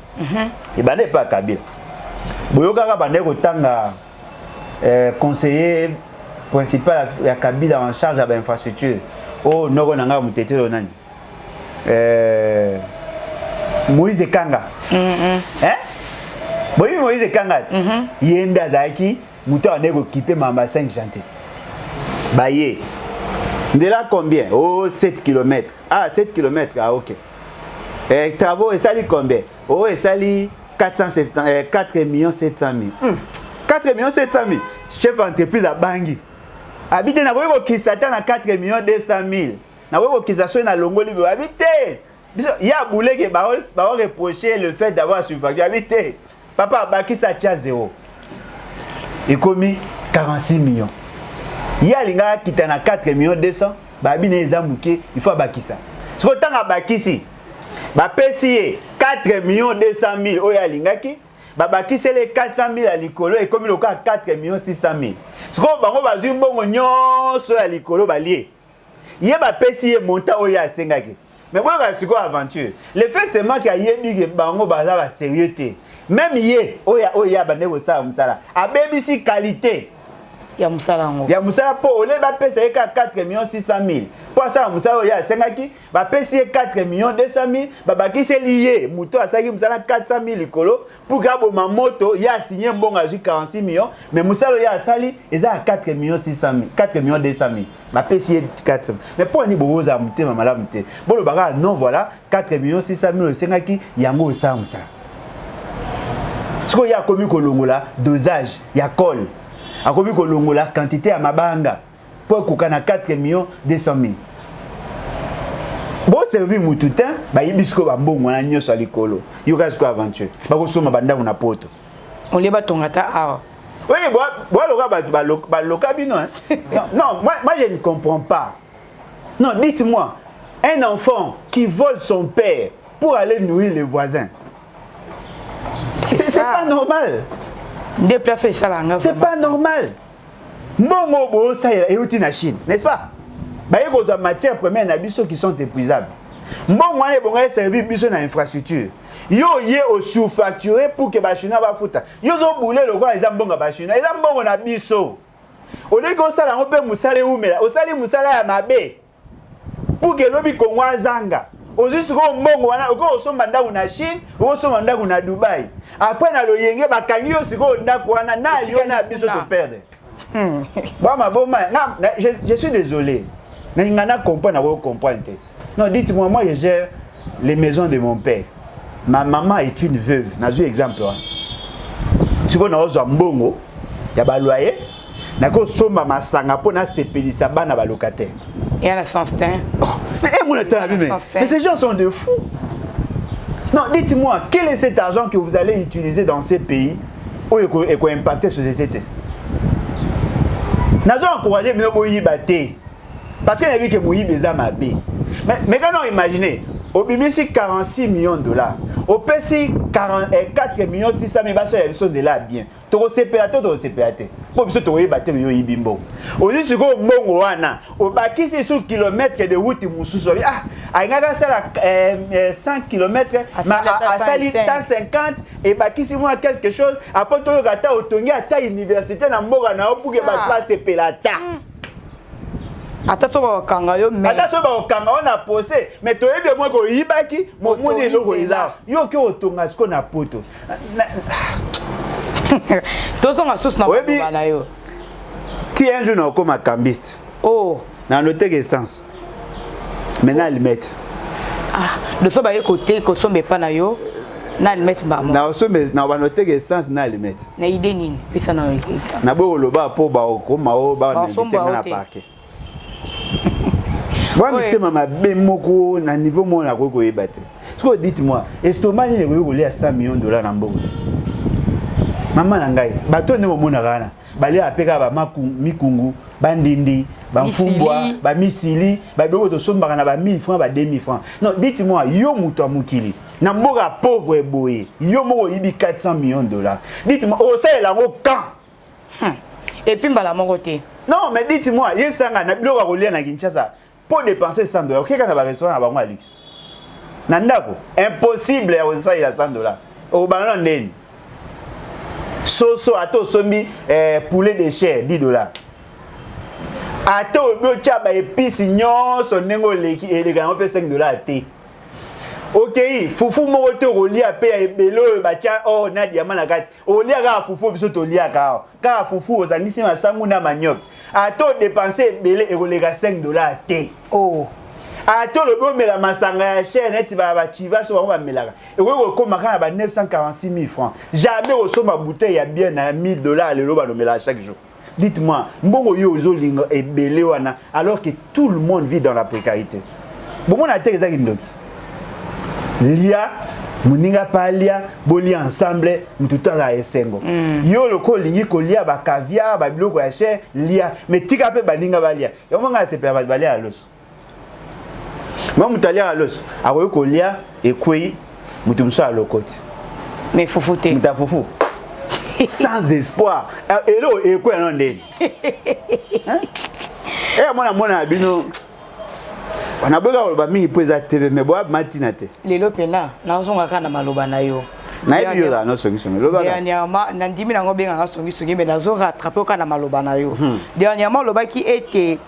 Et ben n'est pas Kabila. Boyoka bande kotanga conseiller principal ya Kabila en charge de l'infrastructure. Oh noko nanga mutete nani. Moïse Kanga. Hein? Moïse Kanga. Yenda zaki muto anego quitter mama 5 janté. Baye. De là combien? Oh 7 km. Ah 7 km. Ah OK. Travaux et sali combien? Oh et sali 4 700 000. 4 700 000. Chef d'entreprise à Bangui. Habite na weko kisata na 4 200 000. Na weko kisation na Longoli habite. Il y a boulé qui va reprocher le fait d'avoir surfacturé. Papa, baki ça tient 0. Et commis 46 millions. Il y a les gars qui t'en a 4 millions 200. Babi ne zamouké, il faut baki ça. Ce que tant à baki ici. Ba pesier 4 millions 200 000 oya lingaki. Ba baki c'est les 400 000 à l'icolo et comme le cas 4 millions 600 000. Ce que bango bazui mbongo nyonso à l'icolo balié. Il y a ba pesier monta oya sengaki. Mais bon, c'est quoi aventure? Le fait c'est moi qui a yébi que bango baza ba sérieuxité. Même yé oya bande ko sa musala. A baby si qualité. Ya musala ngo. Ya musala po ole ba pesa 4 millions 600 000. Pour ça musala oya sengaki ba pesa 4 millions 200 000 ba baki c'est lié muto asaki musala 400 000 likolo pour gabo ma moto ya signé mbonga ju 46 millions mais musala oya sali eza 4 millions 600 000 4 millions 200 000 ba pesa 400 mais pour ni boza mutema malamu te bon le baga non voilà 4 millions 600 000 sengaki yango sa musala ce qu'il y a commis kolongola dosage ya col a commis kolongola quantité à mabanga pour kokana 4 millions 200 000 bon servir mututin ba yibisko ba mbongo na nyoso alikolo yoka sko aventure ba ko soma banda na poto on les batongata awa oui ba loka bino hein non moi je ne comprends pas non dites-moi un enfant qui vole son père pour aller nourrir les voisins c'est pas normal. Déplacer ça là. C'est pas normal. Mbongo bo ça et outil na Chine, n'est-ce pas? Ba yeko de matières premières na biso qui sont épuisables. Mbongo ane bonga servir biso na infrastructure. Yo yé au surfacturé pour que ba China ba futa. Yo zo boulé le roi eza mbongo ba China. Eza mbongo na biso. O le ko sala ngo pe musale umela. O sali musala ya mabe. Pour que lobi kongwa zanga. Ozusu ko mbongo wana ko osomba ndaku na Chine, osomba ndaku na Dubaï. Après na lo yenge bakangi yo siko ndaku wana na yo na biso to perdre. Bon ma bon je suis désolé. Na ngana comprendre na comprendre. Non, dites-moi moi je gère les maisons de mon père. Ma maman est une veuve. Na zo exemple. Siko na ozo mbongo ya ba loyer. Na ko somba masanga po na sepelisa bana ba locataire. Et à la Sanstin. Mais ces gens sont de fous. Non, dites-moi, quel est cet argent que vous allez utiliser dans ces pays où il faut impacter la société? Nous avons encouragé les gens parce qu'il y a vu que Moïse Béza m'a bé. Mais quand on imagine, au BBC 46 millions de dollars, au PC 4 millions 600 000 dollars, c'est chose de là bien. Tu as CPAT, tu as CPAT. Pour que tu aies battu le Yibimbo. Aujourd'hui, si tu as un au baki, c'est sur kilomètres de route, il y a 100 km, à 150, et baki, c'est moi quelque chose. Après, tu as à l'université, pour que tu aies CPAT. Attention au kangayo mais attention au kangayo on a posé mais tu es bien moi ko yibaki mo moni loko iza yo ki otonga sko na poto tous on a sous na bana yo ti un jour comme un cambiste oh na noter essence maintenant ils mettent de so ba côté ko so me pa na yo na ils mettent ba mo na so me na ba noter essence na ils mettent na idée nini pesa na na bo loba po ba ko ma o ba na parquet. Moi, je ma bémoko na niveau mon na ko yebate. Ce que dites-moi, estomac ni le rouler à 100 millions de dollars en Bogo. Maman nangai, bato ne mo mona kana. Bale apeka ba mikungu, bandindi, ba mfumbwa, ba misili, ba beko to somba na ba 1000 francs, ba 2000 francs. Non, dites-moi, yo muto amukili. Na mboka pauvre boye, yo mo yibi 400 millions de dollars. Dites-moi, oh ça est là au camp. Et puis mbala mon côté. Non, mais dites-moi, il y a un biloko à na Kinshasa pour dépenser 100 $. Qu'est-ce qu'on a restaurant à Bango Alix? Nandako, impossible à restaurant à 100 $. Au Bango Nen. Soso ato sombi poulet de chair 10 $. Ato obocha ba épices nyonso nengo leki et les gars on peut 5 $ à thé. OK, fufu mo te rolia pe ya ebelo ba tia oh na diamant na kati. Olia ka fufu biso to lia ka. Ka fufu ozangisi masangu na manioc. Ato dépenser belé et rolega 5 $ à thé. Oh. Ato le bo mela masanga ya chaîne net ba chiva so ba melaka. Et ko koma kana ba 946 000 francs. Jamais au so ma bouteille ya bien na 1000 $ le lo ba no mela chaque jour. Dites-moi, mbongo yo ozolinga ebele wana alors que tout le monde vit dans la précarité. Bon on a té ezaki ndoki. lia muninga pa lia bolia ensemble mututa za esengo yo loko lingi ko lia ba caviar ba biloko ya cher lia mais tika pe baninga balia yo monga se pe balia à l'os moi mutalia à l'os akoyo ko lia ekwei mutumso à lokoti mais foufouté muta foufou sans espoir et là ekwei non ndeni mona bino on a besoin de mingi pour za TV mais boa matina te lelo pena nazonga kana maloba na yo na yo la no songi loba dernièrement nandimi nango benga nga songi mais nazo rattraper kana maloba na yo dernièrement loba ki était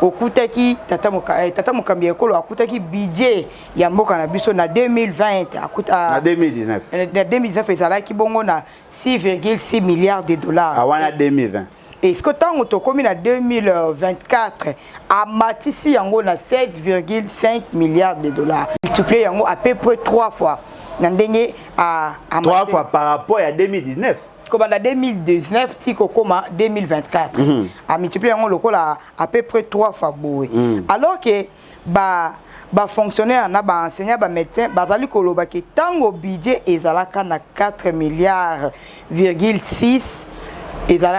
okutaki tata mokambi ekolo akutaki budget ya mboka na biso na 2020 akuta na 2019 na 2019 ezalaki bongo na 6,6 milliards de dollars awana 2020 et ce que tant tokomi na 2024 amatisi yango na 16,5 milliards de dollars multiplié yango à peu près 3 fois na ndenge à 3 fois par rapport à 2019 comme en 2019 tiko koma 2024 a multiplié yango lokola à peu près 3 fois boé alors que ba fonctionnaire na ba enseignant ba médecin bazali koloba ke tango budget ezalaka na 4 milliards,6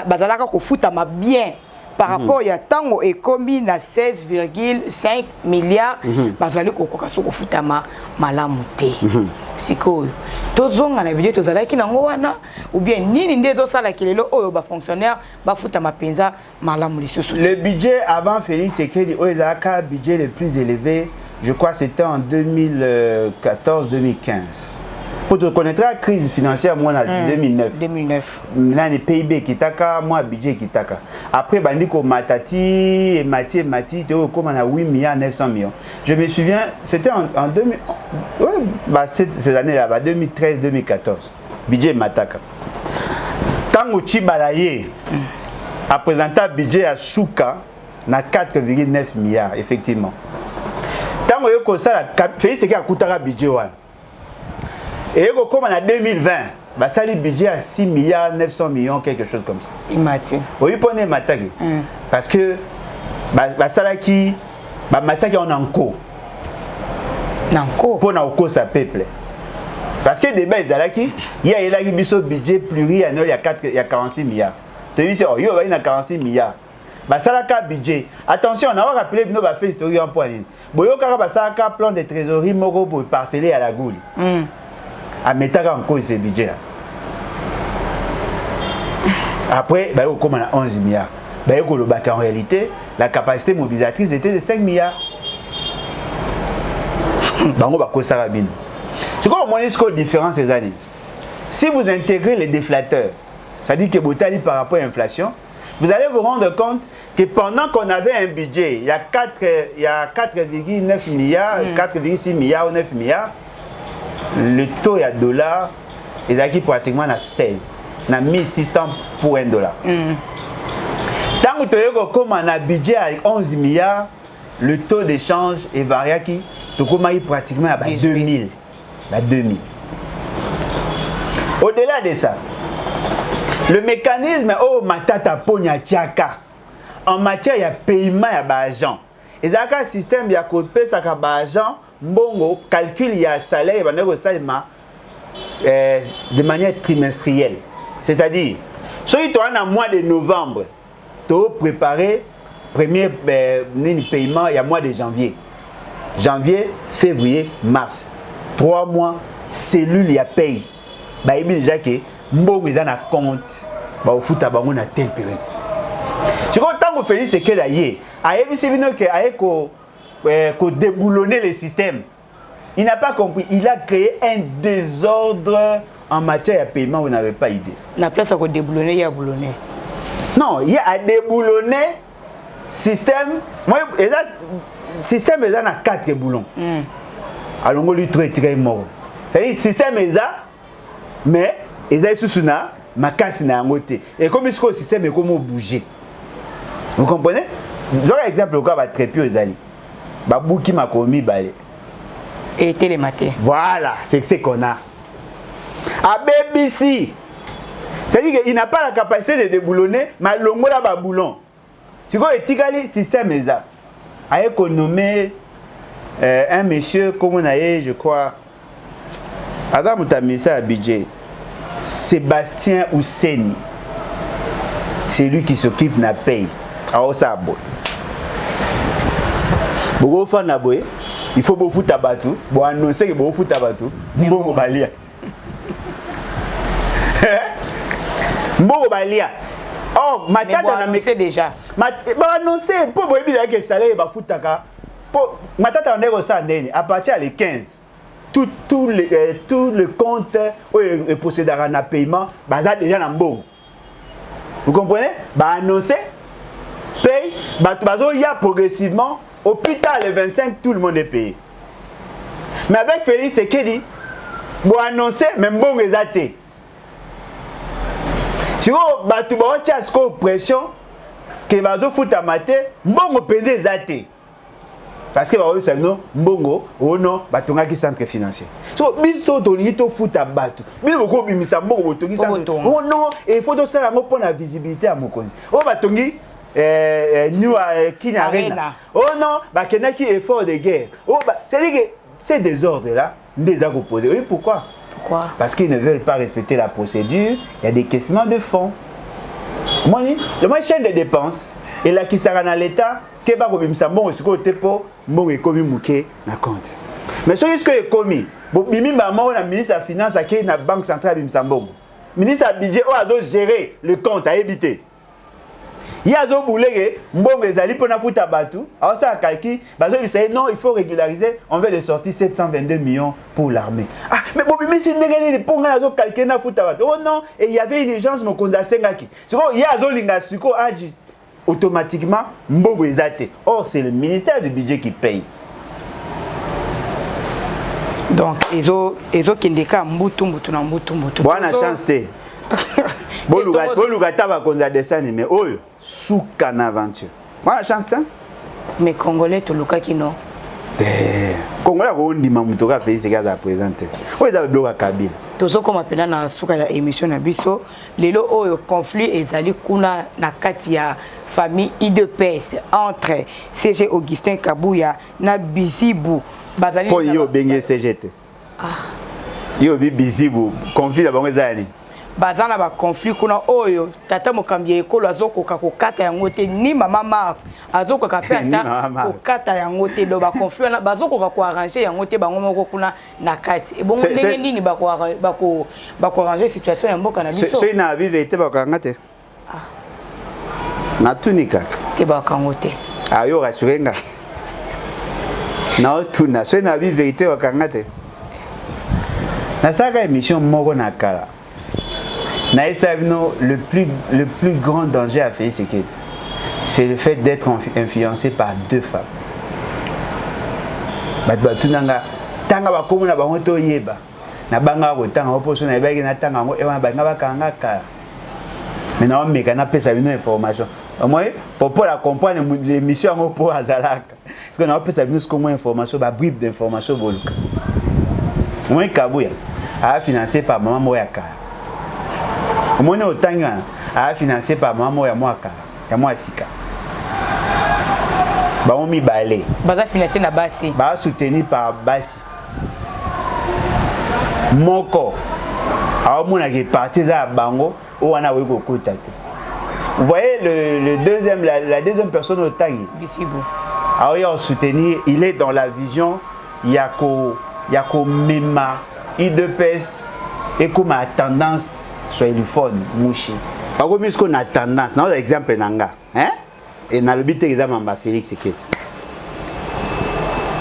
bazalaka kofutama bien par rapport ya tango ekomi na 16,5 milliards bazali kokoka so kofutama malamu te sikoyo tozonga na budget tozalaki nango wana ou bien nini nde tozala kilelo oyo ba fonctionnaire bafutama penza malamu lisusu. Le budget avant Félix Sekedi oyezaka budget le plus élevé je crois c'était en 2014-2015. Pour te connaître la crise financière, moi, en 2009. Là, les PIB qui taka, moi, budget qui taka. Après, bandiko matati, mati, tu vois, comme on a 8 milliards, 900 millions. Je me souviens, c'était en 2000, ouais, bah, ces années-là, bah, 2013-2014. Budget mataka. Tango Chibalaye a présenté un budget à Souka, na 4,9 milliards, effectivement. Tango Yoko Sala, Félix Sekedi a coûté un budget, ouais. Et comme en 2020, bah ça le budget à 6 milliards 900 millions quelque chose comme ça. Il m'a dit. Oui, prenez mataki. Parce que bah ça là qui bah mataki on enco. Nanko. Pour na oko ça peuple. Parce que débat ezalaki, il y a là qui biso budget pluriannuel il y a 46 milliards. Tu dis oh yo il y a 46 milliards. Bah ça là ka budget. Attention, on a rappelé nos ba fait historique en point. Boyo kara bah ça ka plan de trésorerie moko pour parceller à la gouli. À mettre en cause ce budget là. Après, bah, comme on a 11 milliards, bah, en réalité, la capacité mobilisatrice était de 5 milliards. C'est quoi mon différence ces années? Si vous intégrez les déflateurs, c'est-à-dire que vous allez par rapport à l'inflation, vous allez vous rendre compte que pendant qu'on avait un budget, il y a 4,9 milliards, 4,6 milliards ou 9 milliards, le taux à dollar est acquis pratiquement à 16, à 1600 pour $1. Tant que comme on a un budget avec 11 milliards, le taux d'échange est varié qui pratiquement à 2000. Au-delà de ça, le mécanisme matata ponya tiaka en matière de paiement à l'agent. Et ça un système ya côté ça ka agent mbongo calcul ya salaire de manière trimestrielle. C'est-à-dire si tu as un mois de novembre, tu as préparé premier paiement il y a mois de janvier. Janvier, février, mars. 3 mois cellule ya paye. Bah il déjà que mbongo dans un compte ba au foot bango na telle période. Tu vois tant que Félix Sekedi aye si vino que aye ko déboulonner le système. Il n'a pas compris, il a créé un désordre en matière de paiement, vous n'avez pas idée. La place à déboulonner, il y a boulonner. Non, il y a déboulonner système. Moi, système est dans 4 boulons. Alors on lui très mort. C'est-à-dire système est là, mais il est sous na ma casse na ngoté. Et comme ce système est comme bouger. Vous comprenez? J'aurais un exemple au cas va très peu aux alliés. Babouki m'a commis balé. Et télématé. Voilà, c'est ce qu'on a. À BBC, c'est-à-dire qu'il n'a pas la capacité de déboulonner, mais l'ongo là bas boulon. C'est quoi le tigali système est ça? A économé un monsieur comme on a je crois Adam Mutamisa à budget. Sébastien Ousseni. C'est lui qui s'occupe de la paye. Alors ça bon. Beaucoup de fans aboye. Il faut beaucoup de tabatou. Bon annoncer que beaucoup de tabatou. Mbongo balia. Mbongo balia. Oh, matata na meke déjà. Ba annoncer pour boye bien que salaire ba futaka. Pour matata on est au ça ndeni à partir les 15. Tout le compte est possédé à un paiement, bah déjà dans bon. Vous comprenez? Bah annoncer, paye, bah il y a progressivement, au plus tard le 25, tout le monde est payé. Mais avec Félix, c'est qu'il dit, bon annoncer, même bon les athées. Si vous avez pression, que vous avez fait à mater, bon payer les athées. Parce que vous savez, Mbongo, ou non, batonga qui centre financier. So, biso tolingi to futa batu. Biso boko bimisa Mbongo botongi centre. Oh non, il faut donc ça pour la visibilité à Mokonzi. Oh batongi New Kini Arena. Oh non, bakena qui effort de guerre. Oh c'est-à-dire que ces désordres là, nous avons posé. Oui, pourquoi? Pourquoi? Parce qu'ils ne veulent pas respecter la procédure, il y a des caissements de fonds. Moi, le moins chaîne de dépenses et là qui sera dans l'état que ba ko bimisa Mbongo siko tepo Mbongo ekomi muke na compte. Mais ce qui est commis, bimi maman na ministre de la finance a na banque centrale bimisa Mbongo. Ministre a budget o azo gérer le compte à éviter. Il y a zo boulé Mbongo ezali pona futa batu, alors ça calcul, bazo bisaye non, il faut régulariser, on veut les sortir 722 millions pour l'armée. Ah, mais bimi si ndengeni les ponga azo calculer na futa batu. Oh non, et il y avait une urgence mo konza sengaki. Siko il y a zo linga siko a juste automatiquement Mbongo ezate. Or c'est le ministère du budget qui paye. Donc ezo kendeka mbutu na mbutu. Bonne chance te. Boluga taba konza dessin mais oyo souka na aventure. Bonne chance te. Mais congolais to luka kino. Congolais ko ndima mutoka Félix Kaza présenter. Oyo za bloka Kabila. Tozo koma pena na suka ya émission na biso lelo oyo conflit ezali kuna na kati ya famille IDPS entre CG Augustin Kabouya na Bizibu bazali po yo benye CGT. Ah. Yo Bizibu conflit la bango ezali. Bazana ba conflit kuna oyo tata mokambi ekolo azokoka kokata yango te ni mama Marthe azokoka pe ata kokata yango te do ba conflit na bazokoka ko arranger yango te bango moko kuna na kati e bongo ndenge nini ba ko arranger situation ya mboka na biso so ina vive te ba ko ngate ah na tunika te ba kango te ayo rassurenga na tuna so ina vive vérité wa kangate na saka émission moko na kala. Le plus grand danger à Félix Sekedi, c'est le fait d'être influencé par deux femmes. Tanga ba komona bango to yeba na banga ko tanga oposo na ebaki na tanga ngo ewa banga bakanga ka. Maintenant on meka na pesa bino information. Moi pour la comprendre l'émission ngo pour azalaka. Parce que na pesa bino ce comment information ba bribe d'information boluka. Moi Kabouya a financé par maman Moyaka. Mon otanga a financé par maman ya mwaka ya mwasika. Ba on mi balé. Ba financé na basi. Ba soutenu par basi. Moko. A mona ke parti za bango o wana we ko kotate. Vous voyez la deuxième personne au tangi. Bisibu. Alors il a soutenu, il est dans la vision yako mema IDPS et comme a tendance soit le fond mouchi. Par contre, qu'on a tendance, dans l'exemple nanga, hein? Et dans le but exemple en Félix Sekedi.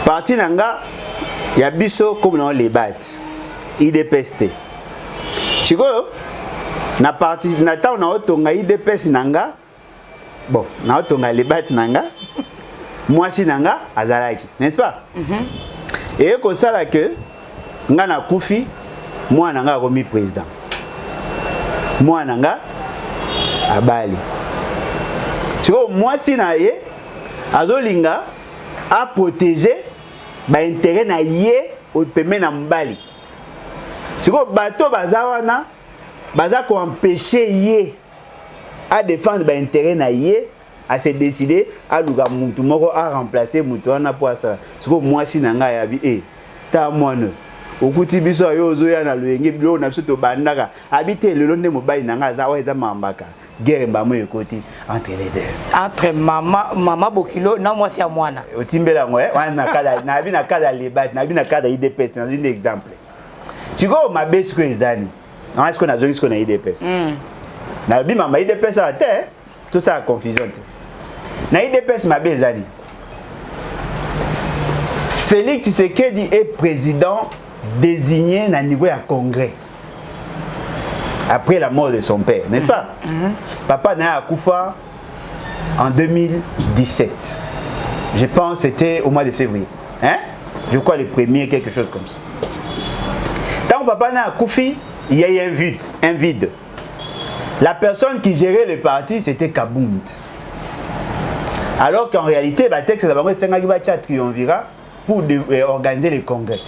Parti nanga, il y a biso comme dans les battes, IDPST. Chico, na parti na ta na otonga IDPS nanga, bon, na otonga les battes nanga, moi si nanga azalaki, n'est-ce pas? Et comme ça là que ngana kufi, moi nanga remis président. Moi nanga abali. Siko moi si na ye azolinga a protéger ba intérêt na ye au peme na mbali. Siko bato bazawana baza ko empêcher ye à défendre ba intérêt na ye à se décider à luga mutu moko à remplacer mutu wana pour ça. Siko moi si nanga ya bi ta moine okuti biso yo ozoya na loyenge bilo na biso to bandaka habité lelo nde mobali nanga za wa eza mambaka guerre mbamo ekoti entre les deux entre mama Bokilo na mwasi ya mwana otimbela ngo wana kada na bi na kada lebat na bi na kada IDPS na un exemple siko mabe siko ezani na siko na zongi siko na IDPS na bi mama IDPS a te tout ça confusion na IDPS mabe ezani Félix Tshisekedi est président désigné na niveau ya congrès après la mort de son père, n'est-ce pas? Papa n'a Akoufa en 2017. Je pense que c'était au mois de février. Hein? Je crois le premier, quelque chose comme ça. Quand papa n'a Akoufi, il y a eu un vide. La personne qui gérait le parti, c'était Kabound. Alors qu'en réalité, le texte de triomvira pour organiser les congrès.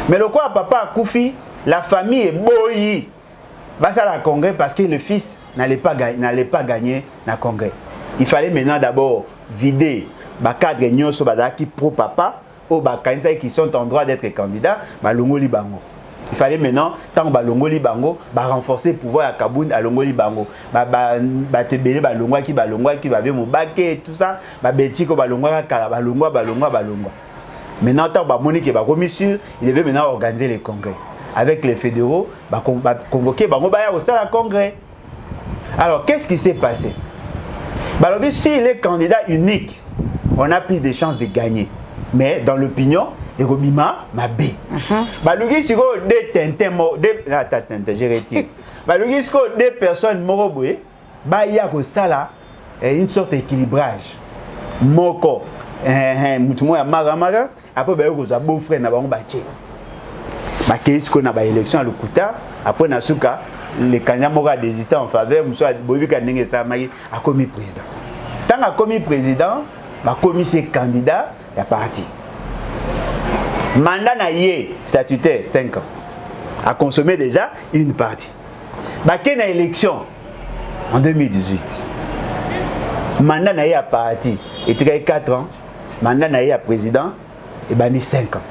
Mais le quoi papa Akoufi, la famille est boyi. Ça la congrès parce que le fils n'allait pas gagner le congrès. Il fallait maintenant d'abord vider les cadres nyonso qui pro papa ou les qui sont en droit d'être candidats, balongoli bango. Il fallait maintenant tant balongoli bango, renforcer le pouvoir à Kabound à longoli bango. Te belé balongwa qui va venir mobake tout ça, beti ko balongwa kala balongwa. Maintenant tant moni que commission, il devait maintenant organiser les congrès. Avec les fédéraux, convoquer au sein du congrès. Alors, qu'est-ce qui s'est passé? S'il est candidat unique, on a plus de chances de gagner. Mais dans l'opinion, Erobima m'a bé. Si deux personnes moroboué, il y a une sorte d'équilibrage. Moko, après, il y a un beau frère. Qu'est-ce qu'on a ba élection à l'Okuta après nasuka les candidats m'ont désisté en faveur monsieur Bobi Kandenge Samaki a commis président. Tant a commis président, a commis ses candidats il y a parti. Mandat naïe statutaire 5 ans. A consommé déjà une partie. Baké na élection en 2018. Mandat naïe à parti et 4 ans. Mandat naïe à président et bani 5 ans.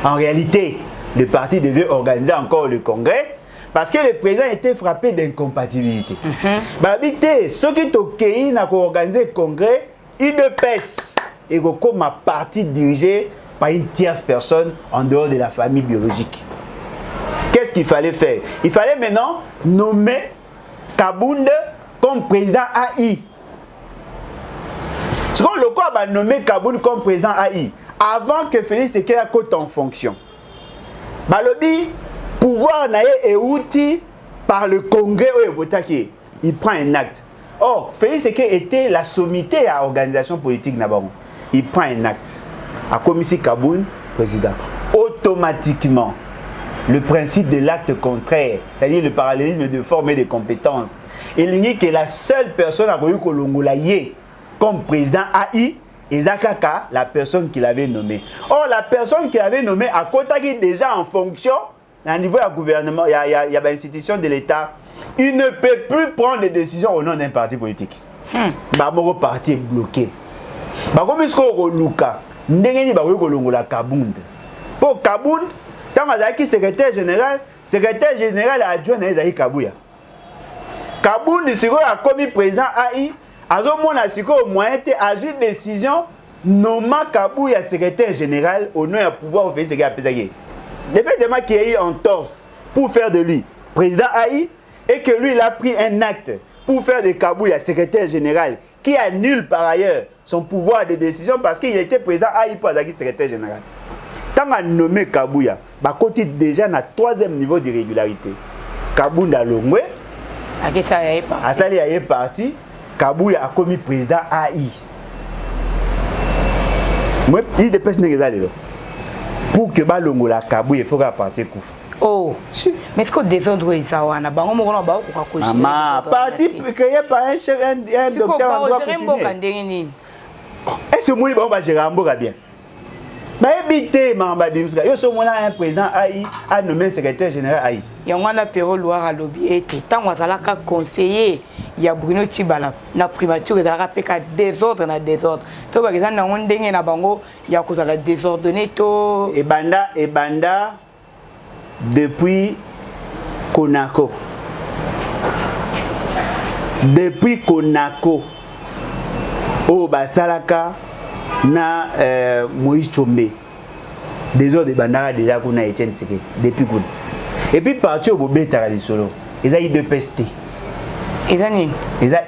En réalité, le parti devait organiser encore le congrès parce que le président était frappé d'incompatibilité. Ceux qui ont organisé le congrès, il de pèse et comme un parti dirigé par une tierce personne en dehors de la famille biologique. Qu'est-ce qu'il fallait faire? Il fallait maintenant nommer Kabound comme président AI. Ce qu'on le quoi va nommer Kabound comme président AI avant que Félix Tshisekedi soit en fonction. Balobi, pouvoir naé et outil par le congrès où il vote il prend un acte. Or, Félix Tshisekedi était la sommité à l'organisation politique Nabaron. Il prend un acte. À commissaire Kabound, président. Automatiquement, le principe de l'acte contraire, c'est-à-dire le parallélisme de forme et de compétences, il dit que la seule personne à Kolongolaye comme président AI, Ezakaka, la personne qu'il avait nommée. Or, la personne qu'il avait nommée à Kotaki déjà en fonction, à niveau du gouvernement, il y a une institution de l'État, il ne peut plus prendre des décisions au nom d'un parti politique. Mon parti est bloqué. Comme il y a Kabound. Pour Kabound, tant que secrétaire général adjoint à Kabouya. Kabound, a commis président AI. Au moyen de décision nommant Kabouya secrétaire général au nom du pouvoir au fait ce qu'il a fait. Effectivement qu'il y a eu en torse pour faire de lui président AI et que lui il a pris un acte pour faire de Kabouya secrétaire général qui annule par ailleurs son pouvoir de décision parce qu'il était président AI pour être secrétaire général. Tant qu'on a nommé Kabouya, côté déjà na 3e niveau de régularité. Kabounda Longwe, Asali est parti. Kabouya a commis président AI. Moi, il dépêche de pour que Balongola Kabouya il faut partir Koufa. Oh, mais est-ce que désordre est ça? On a parti créé par un chef, un docteur en droit coutumier. Est-ce que moi, on va gérer un bien? Éviter un président AI a nommé secrétaire général AI. Il y a un apéro Loire à lobby. Tant qu'on a conseiller, il y a Bruno Tibala. La primature est à désordre na désordre. Tout par exemple, on a un bango, il y a un désordre neto. Et banda depuis Konako. Depuis Konako, au Basalaka, na Moïse Chombe. Des autres de Bandara déjà qu'on a Etienne Tshisekedi. Depuis Kouna. Et puis parti au Bobeta les solo. Ils ont eu 2 PST. Ils ont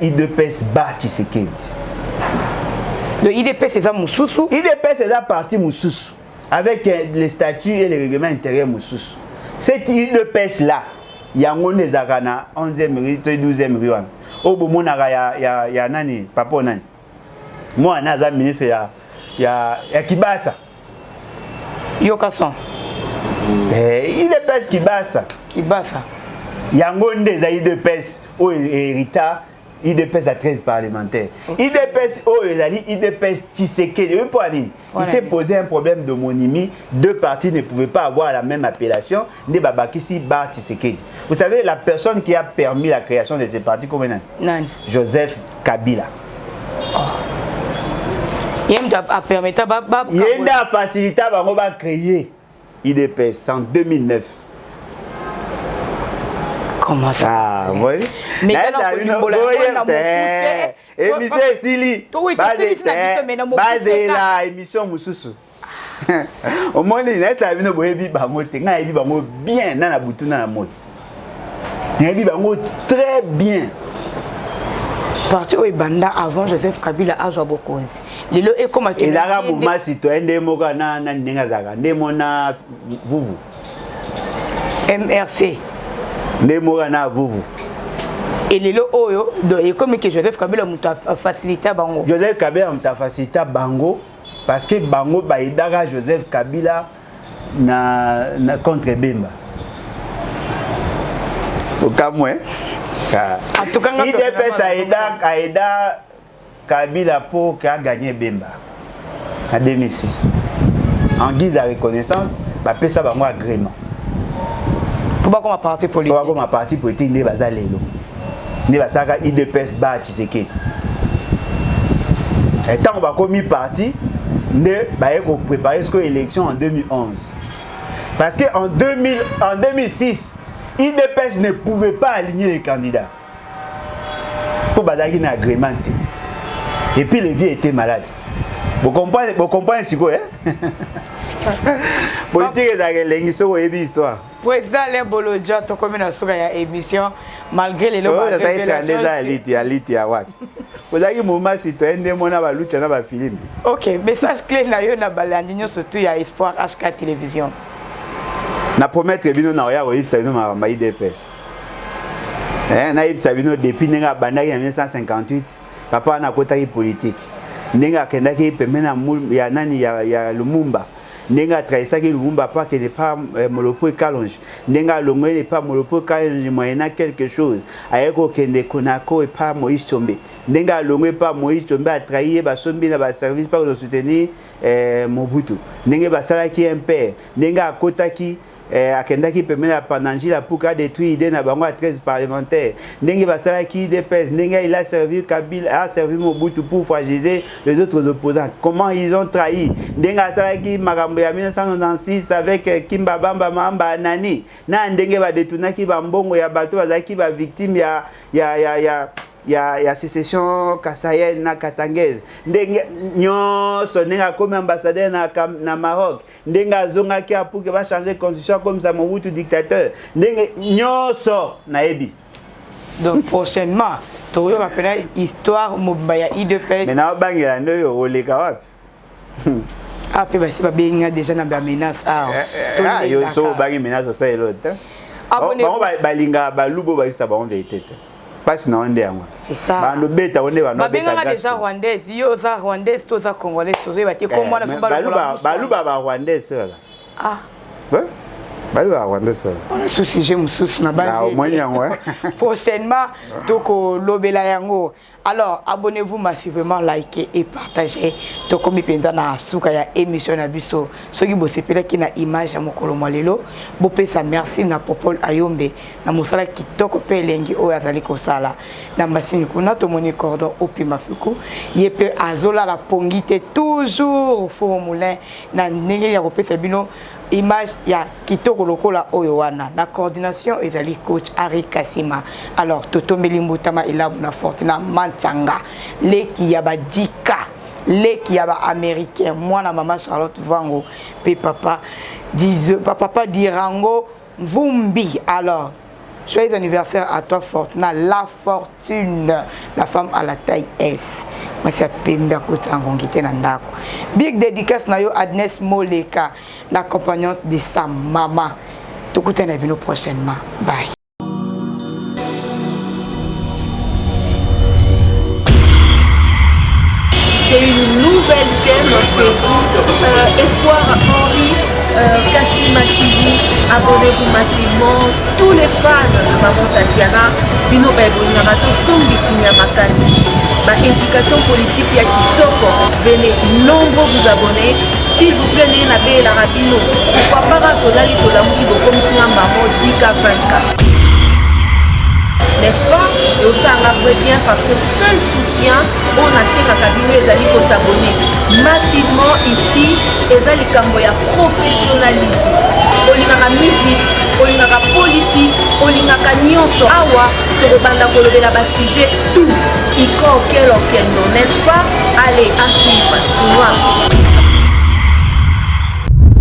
eu 2 PS Ba Tshisekedi. Le IDP c'est ça Moussoussou. IDP c'est ça parti Moussoussou. Avec les statuts et les règlements intérieurs Moussoussou. Cette IDPS là, il y a un des Akana, 11e rue, 12e rue. Au bout il y a nani, papa nani. Moi, je suis ministre, il y a Kibasa. Yokason. IDPS Kibasa. Kibasa. Il y a un des IDPS au Hérita. IDPS à 13 parlementaires. IDPS, IDPS Tshisekedi. Il s'est posé un problème de monimie. 2 partis ne pouvaient pas avoir la même appellation. Né Babakisi Ba Tshisekedi. Vous savez, la personne qui a permis la création de ces partis, comment est-ce? Joseph Kabila. Il a facilité à créer IDPS en 2009. Comment ça? Ah, oui. Mais émission Sili. Basé la émission Moussoussou. Au moins, il y a ça vient de bien dans la boutique dans la mode. Il y a très bien. Parti au Banda avant Joseph Kabila a joué beaucoup. Il est comme il y a un mouvement citoyen de Mogana Nangazaga, Nemona Vuvu. MRC. Nemorana Vuvu. Et les Oyo, comme que Joseph Kabila a facilité Bango. Joseph Kabila a facilité Bango parce que Bango baïdara Joseph Kabila na contre Bemba. Au cas moi. IDPS a aidé Kabila pour gagner Bemba en 2006. En guise de reconnaissance, il a fait ça un agrément. Pourquoi comme un parti politique? Pourquoi comme un parti politique ne va pas aller ne va pas IDPS Ba Tshisekedi. Et tant qu'on va commis parti, ne va préparer l'élection en 2011. Parce qu'en 2006, IDPS ne pouvait pas aligner les candidats. Pour Badaki n'a agrémenté. Et puis les vieux étaient malades. Vous comprenez ce que c'est? Politique est l'émission et l'histoire. Président Lembolodja, tu as une émission malgré les lois. Ça a été vous avez un moment citoyen de mon film. Ok, message clé na balandinho surtout ya Espoir HK Télévision. Na promettre bino na ya oyib sa bino ma IDPS. Na yib sa bino depuis nga bandaki en 1958 papa na kotaki politique. Nenga kendaki pemena ya nani ya Lumumba. Nenga traisaki Lumumba pas que n'est pas Molopo Kalonge. Nenga longo n'est pas Molopo Kalonge moyena quelque chose. Ayeko kende Konako et pas Moïse Chombe. Nenga longo pas Moïse Chombe a trahi ba sombi na ba service pour soutenir Mobutu. Nenga ba salaki un père. Nenga kotaki akendaki pemena pananjila pour détruire idée na bango à 13 parlementaires. Nenga ba salaki DPS. Nenga il a servi Kabila, a servi Mobutu pour fragiliser les autres opposants. Comment ils ont trahi? Nenga salaki makambo ya 1996 avec Kimba Bamba Mamba Nani. Na ndenge ba detunaki ba mbongo ya bato bazaki ba victime ya sécession kassaïenne na katangese. Ndenge nyonso nenga comme ambassadeur na Maroc. Ndenga zonga ki pour que va changer constitution comme ça Mobutu dictateur. Ndenge nyonso na ebi. Donc prochainement, tu vas appeler histoire mobaya IDPS. Mais na bangela ndoyo oleka wapi? Ah pe basi ba benga déjà na ba menace yo so bangi menace ça et l'autre. Abonnez-vous balinga balubo ba isa ba on vérité. C'est ça. Babenga déjà rwandaise, yo za rwandaise, to za congolaise, to za bati comme moi na baluba ba rwandaise pela. Ah. Ouais. Baluba rwandaise pela. On a souci j'ai mususu na base. Prochainement toko lobela yango. Alors, abonnez-vous massivement, likez et partagez. Tokomi penza na suka ya émission na biso. Soki bo sepela ki na image ya mokolo molelo, bo pesa merci na Popol Ayombe na mosala kitoko pe lengi o azali kosala. Na masini kuna to moni cordon opima fuku. Yepe azola la pongite toujours au four moulin na ndenge ya kopesa bino image ya kitoko lokola oyo wana na coordination ezali coach Ari Kasima. Alors totombeli mbutama elabu na Fortuna Mantanga leki ya badika leki ya ba américain mwana mama Charlotte Vango pe papa Dirango Vumbi. Alors joyeux anniversaire à toi Fortuna, la fortune, la femme à la taille S. Moi c'est Pemba Kotangongite Nandako. Big dédicace na yo Agnès Moleka, la compagnante de sa maman. Tokoutena vino prochainement. Bye. C'est une nouvelle chaîne chez vous, Espoir Henri, Kassima TV, abonnez-vous massivement. Tous les fans de Maman Tatiana, Bino Baibonamato, Sombitinia Makani, ma éducation politique ya Kitoko, venez nombreux vous abonner. S'il vous plaît, n'ayez la rabino. Pourquoi pas Tolali Tolamuki comme si Maman Dika 24. N'est-ce pas? Et aussi un vrai bien parce que seul soutien, on a ces cabinets et pour s'abonner massivement ici. Et ça, les camboya professionnalisme. On y a la musique, on y a la politique, on y a la nyonso. Awa, tu rebanda kolobe la bas sujet, tout. Iko, quel non, n'est-ce pas? Allez, à suivre.